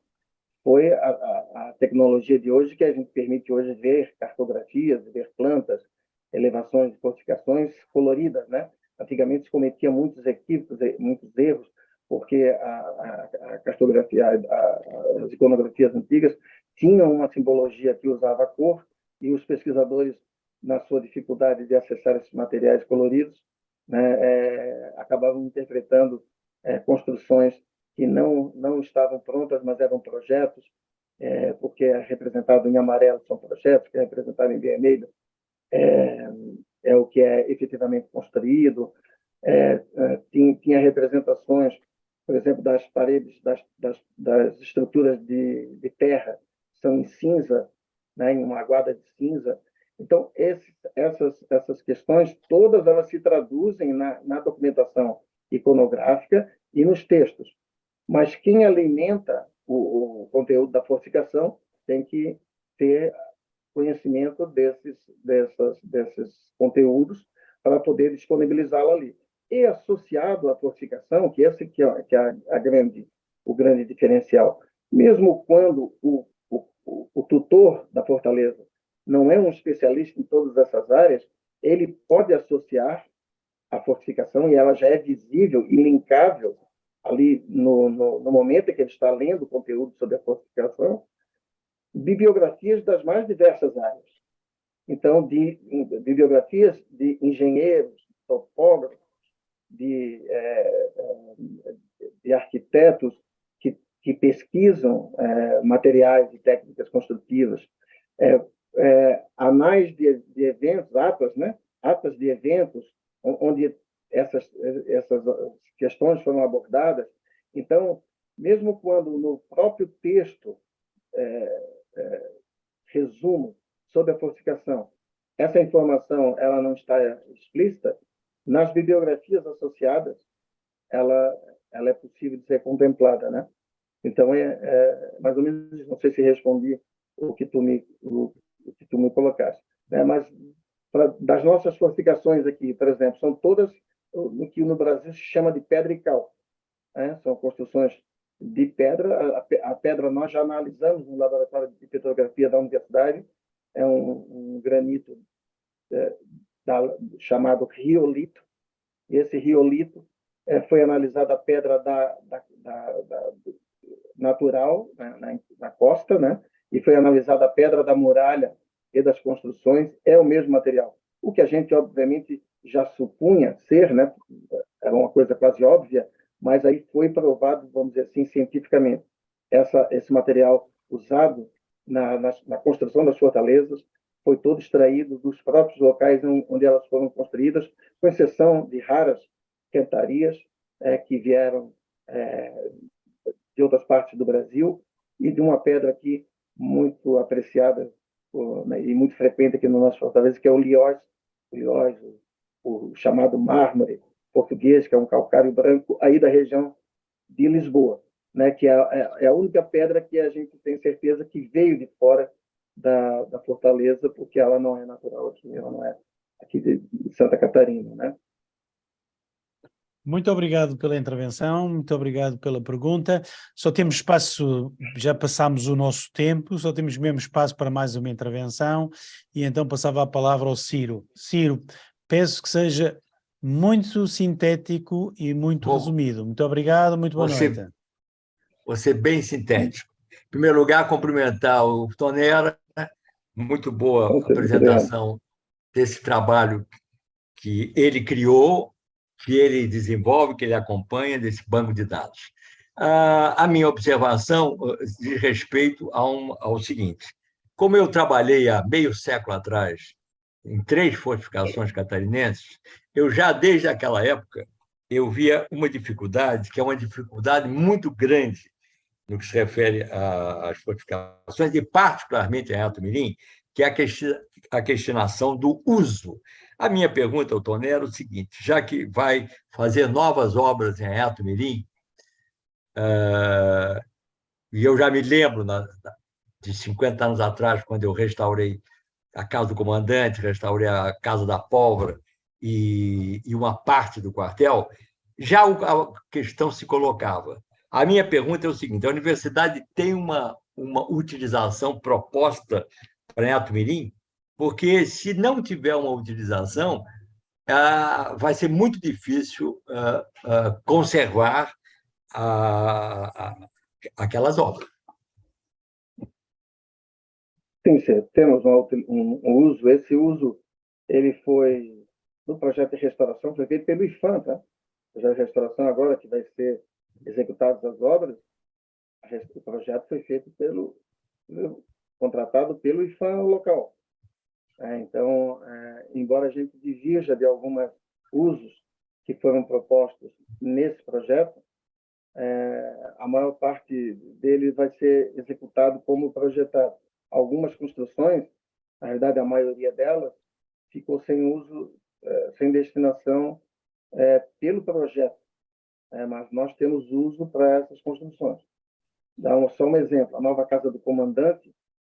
foi a tecnologia de hoje, que a gente permite hoje ver cartografias, ver plantas, elevações de fortificações coloridas, né? Antigamente se cometia muitos equívocos, muitos erros, porque a cartografia, as iconografias antigas tinham uma simbologia que usava a cor, e os pesquisadores, na sua dificuldade de acessar esses materiais coloridos, né, acabavam interpretando construções que não estavam prontas, mas eram projetos, porque é representado em amarelo são projetos, que é representado em vermelho é o que é efetivamente construído. Tinha representações, por exemplo, das paredes das estruturas de terra, são em cinza, né, em uma aguada de cinza. Então, essas questões, todas elas se traduzem na documentação iconográfica e nos textos. Mas quem alimenta o conteúdo da fortificação tem que ter conhecimento desses conteúdos para poder disponibilizá-lo ali. E associado à fortificação, que esse que é o grande diferencial, mesmo quando o tutor da fortaleza não é um especialista em todas essas áreas, ele pode associar a fortificação e ela já é visível e linkável ali no momento em que ele está lendo o conteúdo sobre a fortificação, bibliografias das mais diversas áreas. Então, bibliografias de engenheiros, topógrafos, de arquitetos que pesquisam materiais e técnicas construtivas, anais de eventos, atas, né? Atas de eventos, onde essas questões foram abordadas. Então, mesmo quando no próprio texto resumo sobre a fortificação, essa informação ela não está explícita, nas bibliografias associadas, ela é possível de ser contemplada, né? Então, mais ou menos, não sei se respondi o que tu me colocaste, né? Mas das nossas fortificações aqui, por exemplo, são todas o que no Brasil se chama de pedra e cal, né? São construções de pedra. A pedra nós já analisamos no laboratório de petrografia da universidade, é um granito chamado riolito, e esse riolito foi analisada a pedra natural na costa, né? E foi analisada a pedra da muralha e das construções, é o mesmo material. O que a gente, obviamente, já supunha ser, né? Era uma coisa quase óbvia, mas aí foi provado, vamos dizer assim, cientificamente. Esse material usado na construção das fortalezas foi todo extraído dos próprios locais onde elas foram construídas, com exceção de raras cantarias que vieram de outras partes do Brasil, e de uma pedra aqui muito apreciada e muito frequente aqui no nosso fortaleza, que é o liós, o chamado mármore português, que é um calcário branco aí da região de Lisboa, né, que é a única pedra que a gente tem certeza que veio de fora da fortaleza, porque ela não é natural aqui, ela não é aqui de Santa Catarina, né? Muito obrigado pela intervenção, muito obrigado pela pergunta. Só temos espaço, já passámos o nosso tempo, só temos mesmo espaço para mais uma intervenção, e então passava a palavra ao Ciro. Ciro, peço que seja muito sintético e muito resumido. Muito obrigado, muito boa noite. Vou ser bem sintético. Em primeiro lugar, cumprimentar o Tonera, muito boa apresentação desse trabalho que ele criou, que ele desenvolve, que ele acompanha, desse banco de dados. A minha observação diz respeito ao seguinte: como eu trabalhei há meio século atrás em 3 fortificações catarinenses, eu já, desde aquela época, eu via uma dificuldade, que é uma dificuldade muito grande no que se refere às fortificações, e particularmente em Alto Mirim, que é a questionação do uso. A minha pergunta ao Tonera é o seguinte: já que vai fazer novas obras em Alto Mirim, e eu já me lembro de 50 anos atrás, quando eu restaurei a Casa do Comandante, restaurei a Casa da Pólvora e uma parte do quartel, já a questão se colocava. A minha pergunta é o seguinte: a universidade tem uma utilização proposta para Alto Mirim? Porque, se não tiver uma utilização, vai ser muito difícil conservar aquelas obras. Sim, temos um uso. Esse uso ele foi, no projeto de restauração, foi feito pelo IFAM, tá? O projeto de restauração, agora que vai ser executadas as obras, o projeto foi feito pelo contratado pelo IFAM local. Então, embora a gente divirja de alguns usos que foram propostos nesse projeto, a maior parte dele vai ser executado como projetado. Algumas construções, na verdade, a maioria delas, ficou sem uso, sem destinação pelo projeto, mas nós temos uso para essas construções. Dá só um exemplo: a nova Casa do Comandante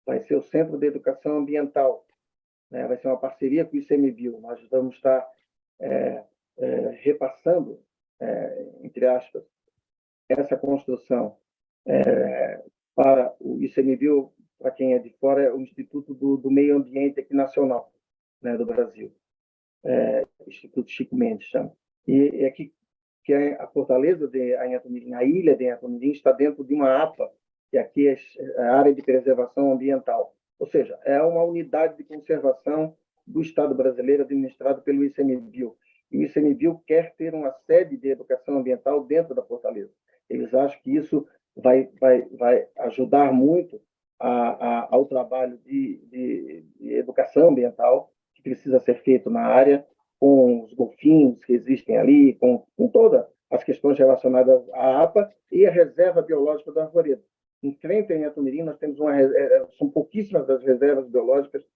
vai ser o Centro de Educação Ambiental, vai ser uma parceria com o ICMBio. Nós vamos estar repassando, entre aspas, essa construção para o ICMBio. Para quem é de fora, é o Instituto do Meio Ambiente aqui nacional, do Brasil, Instituto Chico Mendes chama. E aqui que a fortaleza de Anhatomirim, a ilha de Anhatomirim, está dentro de uma APA, que aqui é a Área de Preservação Ambiental. Ou seja, é uma unidade de conservação do Estado brasileiro administrado pelo ICMBio. E o ICMBio quer ter uma sede de educação ambiental dentro da fortaleza. Eles acham que isso vai ajudar muito ao trabalho de educação ambiental que precisa ser feito na área, com os golfinhos que existem ali, com todas as questões relacionadas à APA e à Reserva Biológica do Arvoredo. Em frente a Anhatomirim, nós temos são pouquíssimas das reservas biológicas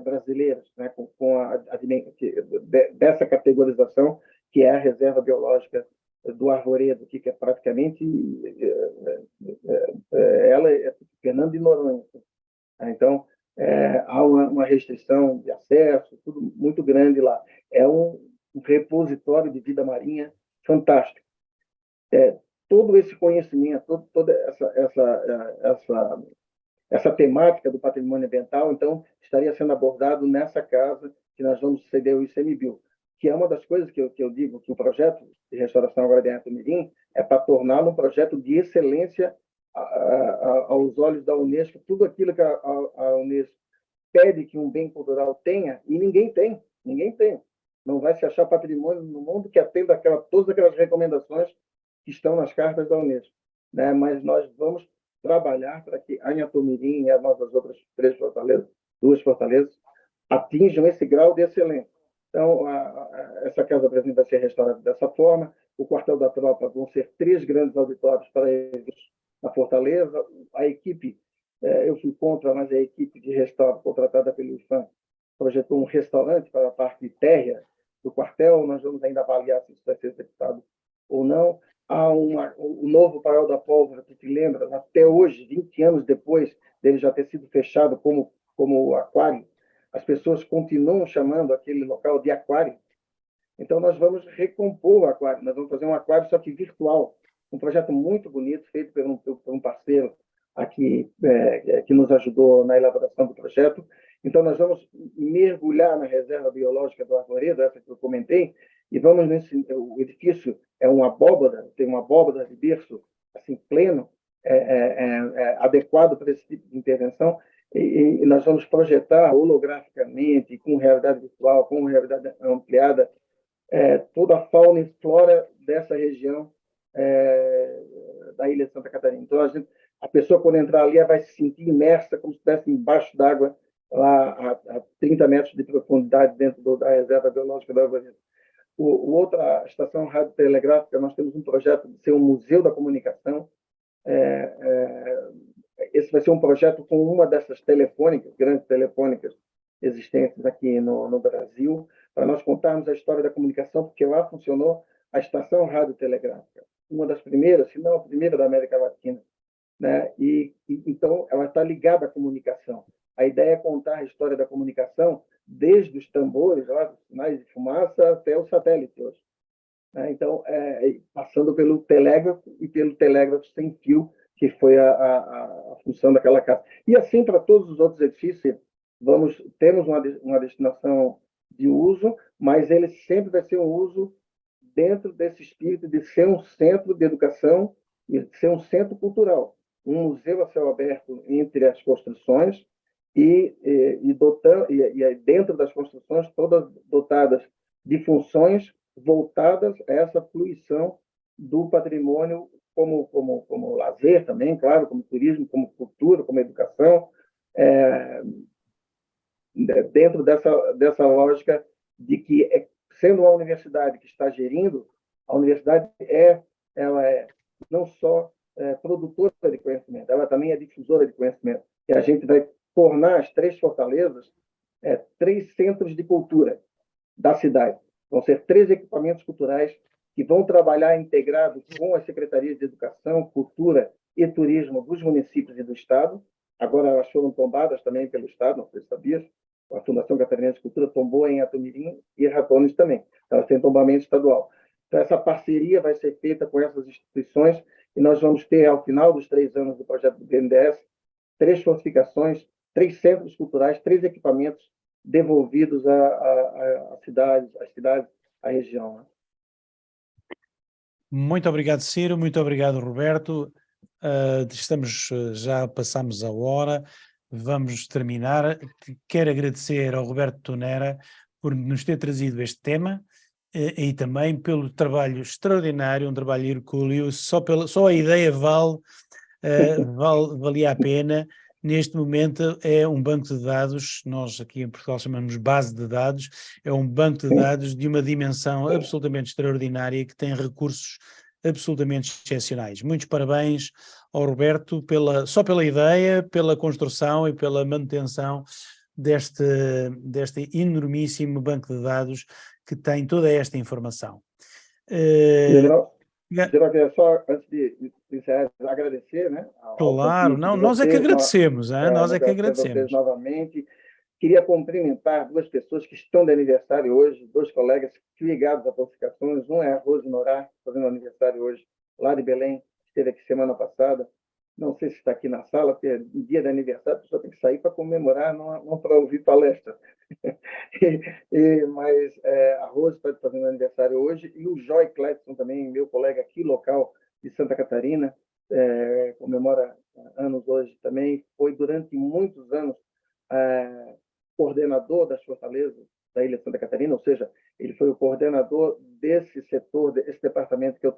brasileiras, dessa categorização, que é a Reserva Biológica do Arvoredo, que é praticamente ela é Fernando de Noronha. Então, há uma restrição de acesso, tudo muito grande lá. É um repositório de vida marinha fantástico. Todo esse conhecimento, toda essa temática do patrimônio ambiental, então, estaria sendo abordado nessa casa que nós vamos ceder ao ICMBio, que é uma das coisas que eu digo que o projeto de restauração agora de Anhatomirim é para torná-lo um projeto de excelência aos olhos da Unesco, tudo aquilo que a Unesco pede que um bem cultural tenha, e ninguém tem. Não vai se achar patrimônio no mundo que atenda todas aquelas recomendações que estão nas cartas da Unesco. Mas nós vamos trabalhar para que Anhatomirim e as nossas outras duas fortalezas, atinjam esse grau de excelência. Então, essa casa presente vai ser restaurada dessa forma. O quartel da tropa vão ser 3 grandes auditórios para eles na Fortaleza. A equipe, eu fui contra, mas a equipe de restauro contratada pelo IFAM projetou um restaurante para a parte térrea do quartel. Nós vamos ainda avaliar se isso vai ser executado ou não. Há o novo Paiol da Pólvora, tu te lembra, até hoje, 20 anos depois dele já ter sido fechado como aquário, as pessoas continuam chamando aquele local de aquário. Então, nós vamos recompor o aquário, nós vamos fazer um aquário só que virtual, um projeto muito bonito, feito por um parceiro aqui, que nos ajudou na elaboração do projeto. Então, nós vamos mergulhar na Reserva Biológica do Arvoredo, essa que eu comentei, e vamos o edifício é uma abóbada, tem uma abóbada de berço assim, pleno, adequado para esse tipo de intervenção, e nós vamos projetar holograficamente, com realidade virtual, com realidade ampliada, toda a fauna e flora dessa região da Ilha de Santa Catarina. Então, a pessoa, quando entrar ali, vai se sentir imersa, como se estivesse embaixo d'água, lá a 30 metros de profundidade dentro da Reserva Biológica do Arvoredo. Outra estação radiotelegráfica, nós temos um projeto de ser um museu da comunicação. Esse vai ser um projeto com uma dessas grandes telefônicas existentes aqui no Brasil, para nós contarmos a história da comunicação, porque lá funcionou a estação radiotelegráfica, uma das primeiras, se não a primeira da América Latina. Então, ela está ligada à comunicação. A ideia é contar a história da comunicação desde os tambores, dos sinais de fumaça, até o satélite hoje. Então, passando pelo telégrafo e pelo telégrafo sem fio, que foi a função daquela casa. E assim para todos os outros edifícios, temos uma destinação de uso, mas ele sempre vai ser um uso dentro desse espírito de ser um centro de educação e de ser um centro cultural. Um museu a céu aberto entre as construções e dentro das construções, todas dotadas de funções voltadas a essa fruição do patrimônio como lazer também, claro, como turismo, como cultura, como educação, dentro dessa lógica de que, sendo uma universidade que está gerindo, a universidade ela é não só produtora de conhecimento, ela também é difusora de conhecimento. E a gente vai tornar as 3 fortalezas 3 centros de cultura da cidade. Vão ser 3 equipamentos culturais que vão trabalhar integrados com as secretarias de Educação, Cultura e Turismo dos municípios e do Estado. Agora elas foram tombadas também pelo Estado, não sei se sabias. A Fundação Catarinense de Cultura tombou em Atomirim e Ratones também. Elas têm tombamento estadual. Então, essa parceria vai ser feita com essas instituições e nós vamos ter, ao final dos 3 anos do projeto do BNDES, 3 fortificações, 3 centros culturais, 3 equipamentos devolvidos às cidades, à região. Né? Muito obrigado, Ciro. Muito obrigado, Roberto. Já passamos a hora. Vamos terminar. Quero agradecer ao Roberto Tonera por nos ter trazido este tema e também pelo trabalho extraordinário, um trabalho hercúleo. Só a ideia valia a pena. Neste momento é um banco de dados, nós aqui em Portugal chamamos base de dados, é um banco de dados de uma dimensão absolutamente extraordinária que tem recursos absolutamente excepcionais. Muitos parabéns ao Roberto só pela ideia, pela construção e pela manutenção deste enormíssimo banco de dados que tem toda esta informação. Geral, só antes de encerrar, agradecer, né? Claro, não, nós é que agradecemos, nós é que agradecemos. Vocês novamente. Queria cumprimentar 2 pessoas que estão de aniversário hoje, 2 colegas ligados a falsificações. Um é a Rose Norá, fazendo aniversário hoje, lá de Belém, esteve aqui semana passada. Não sei se está aqui na sala, porque no dia de aniversário a pessoa tem que sair para comemorar, não para ouvir palestra. Mas a Rose está fazendo aniversário hoje, e o Joy Cletson também, meu colega aqui local de Santa Catarina, comemora anos hoje também. Foi durante muitos anos coordenador das fortalezas da Ilha de Santa Catarina, ou seja, ele foi o coordenador desse setor, desse departamento que eu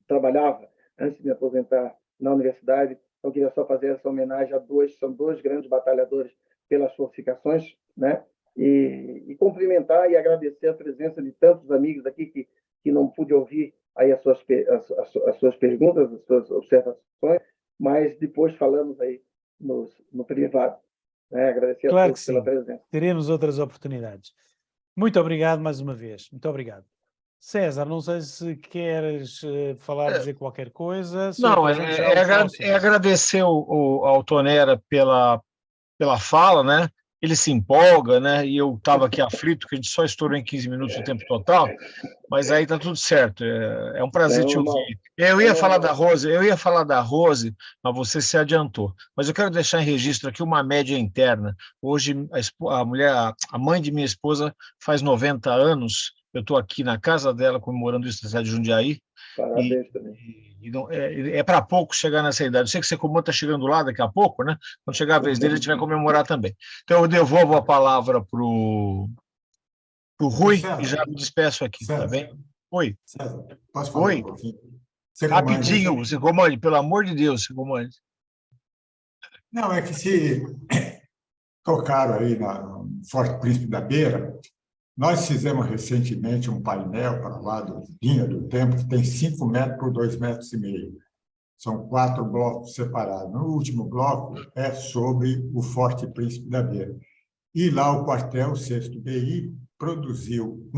trabalhava antes de me aposentar na universidade. Então, queria só fazer essa homenagem a são 2 grandes batalhadores pelas fortificações, né? E cumprimentar e agradecer a presença de tantos amigos aqui que não pude ouvir aí as suas perguntas, as suas observações, mas depois falamos aí no privado. Agradecer a todos pela presença. Teremos outras oportunidades. Muito obrigado mais uma vez. Muito obrigado. César, não sei se queres dizer qualquer coisa. Não, agradecer ao Tonera pela fala, né? Ele se empolga, né? E eu estava aqui aflito, que a gente só estourou em 15 minutos o tempo total, mas aí está tudo certo. É um prazer te ouvir. Eu ia falar da Rose, mas você se adiantou. Mas eu quero deixar em registro aqui uma média interna. Hoje, a mãe de minha esposa faz 90 anos, eu estou aqui na casa dela comemorando isso na cidade de Jundiaí. Parabéns também. É para pouco chegar nessa idade. Eu sei que você está chegando lá daqui a pouco, né? Quando chegar a vez dele, a gente vai comemorar também. Então, eu devolvo a palavra para o Rui e já me despeço aqui, César, tá bem? Oi. César, posso falar um pouquinho? Rapidinho, você comande, pelo amor de Deus, você comande. Não, é que se tocaram aí no Forte Príncipe da Beira, nós fizemos recentemente um painel para lá do Linha do Tempo, que tem 5 metros por 2,5 metros. São 4 blocos separados. No último bloco é sobre o Forte Príncipe da Beira. E lá o quartel 6º BI produziu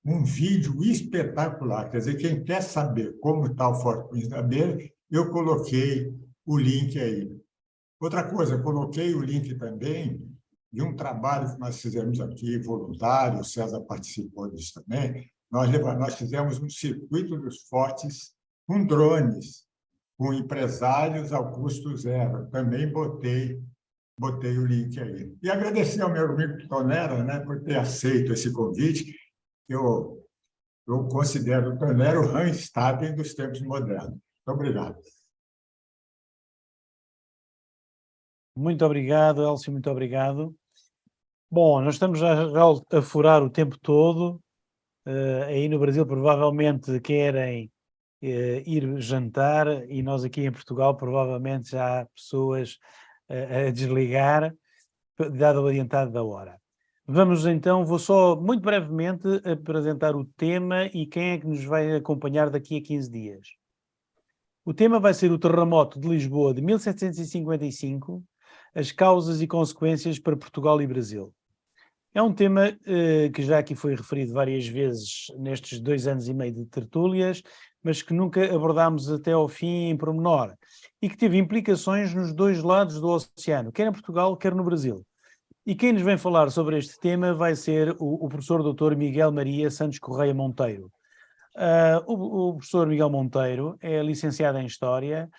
um vídeo espetacular. Quer dizer, quem quer saber como está o Forte Príncipe da Beira, eu coloquei o link aí. Outra coisa, coloquei o link também de um trabalho que nós fizemos aqui, voluntário, o César participou disso também. Nós fizemos um circuito dos fortes com drones, com empresários ao custo zero. Também botei o link aí. E agradecer ao meu amigo Tonera, né, por ter aceito esse convite. Eu considero o Tonera o Randstad dos tempos modernos. Muito obrigado. Muito obrigado, Elcio, muito obrigado. Bom, nós estamos já a furar o tempo todo. Aí no Brasil provavelmente querem ir jantar, e nós aqui em Portugal provavelmente já há pessoas a desligar, dado o adiantado da hora. Vamos então, vou só muito brevemente apresentar o tema e quem é que nos vai acompanhar daqui a 15 dias. O tema vai ser o terremoto de Lisboa de 1755, as causas e consequências para Portugal e Brasil. É um tema que já aqui foi referido várias vezes nestes 2 anos e meio de tertúlias, mas que nunca abordámos até ao fim em pormenor, e que teve implicações nos 2 lados do oceano, quer em Portugal, quer no Brasil. E quem nos vem falar sobre este tema vai ser o professor Dr. Miguel Maria Santos Correia Monteiro. O professor Miguel Monteiro é licenciado em História,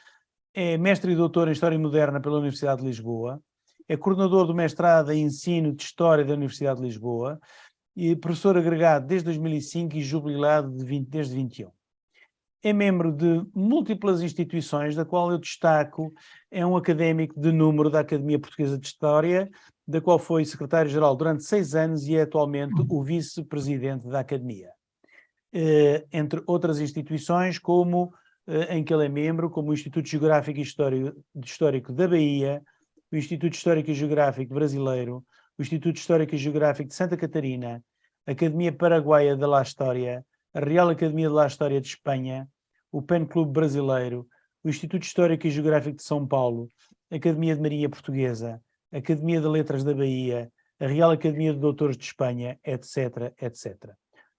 é mestre e doutor em História Moderna pela Universidade de Lisboa, é coordenador do mestrado em Ensino de História da Universidade de Lisboa e professor agregado desde 2005 e jubilado desde 21. É membro de múltiplas instituições, da qual eu destaco, é um académico de número da Academia Portuguesa de História, da qual foi secretário-geral durante 6 anos e é atualmente o vice-presidente da Academia. Entre outras instituições em que ele é membro, como o Instituto Geográfico e Histórico da Bahia, o Instituto Histórico e Geográfico Brasileiro, o Instituto Histórico e Geográfico de Santa Catarina, a Academia Paraguaia de La História, a Real Academia de La História de Espanha, o PEN Clube Brasileiro, o Instituto Histórico e Geográfico de São Paulo, a Academia de Marinha Portuguesa, a Academia de Letras da Bahia, a Real Academia de Doutores de Espanha, etc., etc.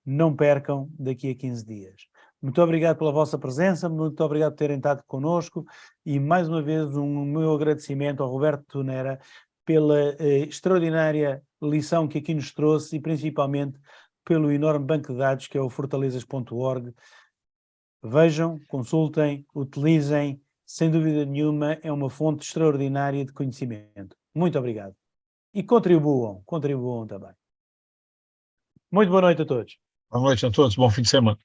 Não percam daqui a 15 dias. Muito obrigado pela vossa presença, muito obrigado por terem estado connosco e, mais uma vez, um meu agradecimento ao Roberto Tonera pela extraordinária lição que aqui nos trouxe e, principalmente, pelo enorme banco de dados que é o fortalezas.org. Vejam, consultem, utilizem, sem dúvida nenhuma, é uma fonte extraordinária de conhecimento. Muito obrigado. E contribuam também. Muito boa noite a todos. Boa noite a todos, bom fim de semana.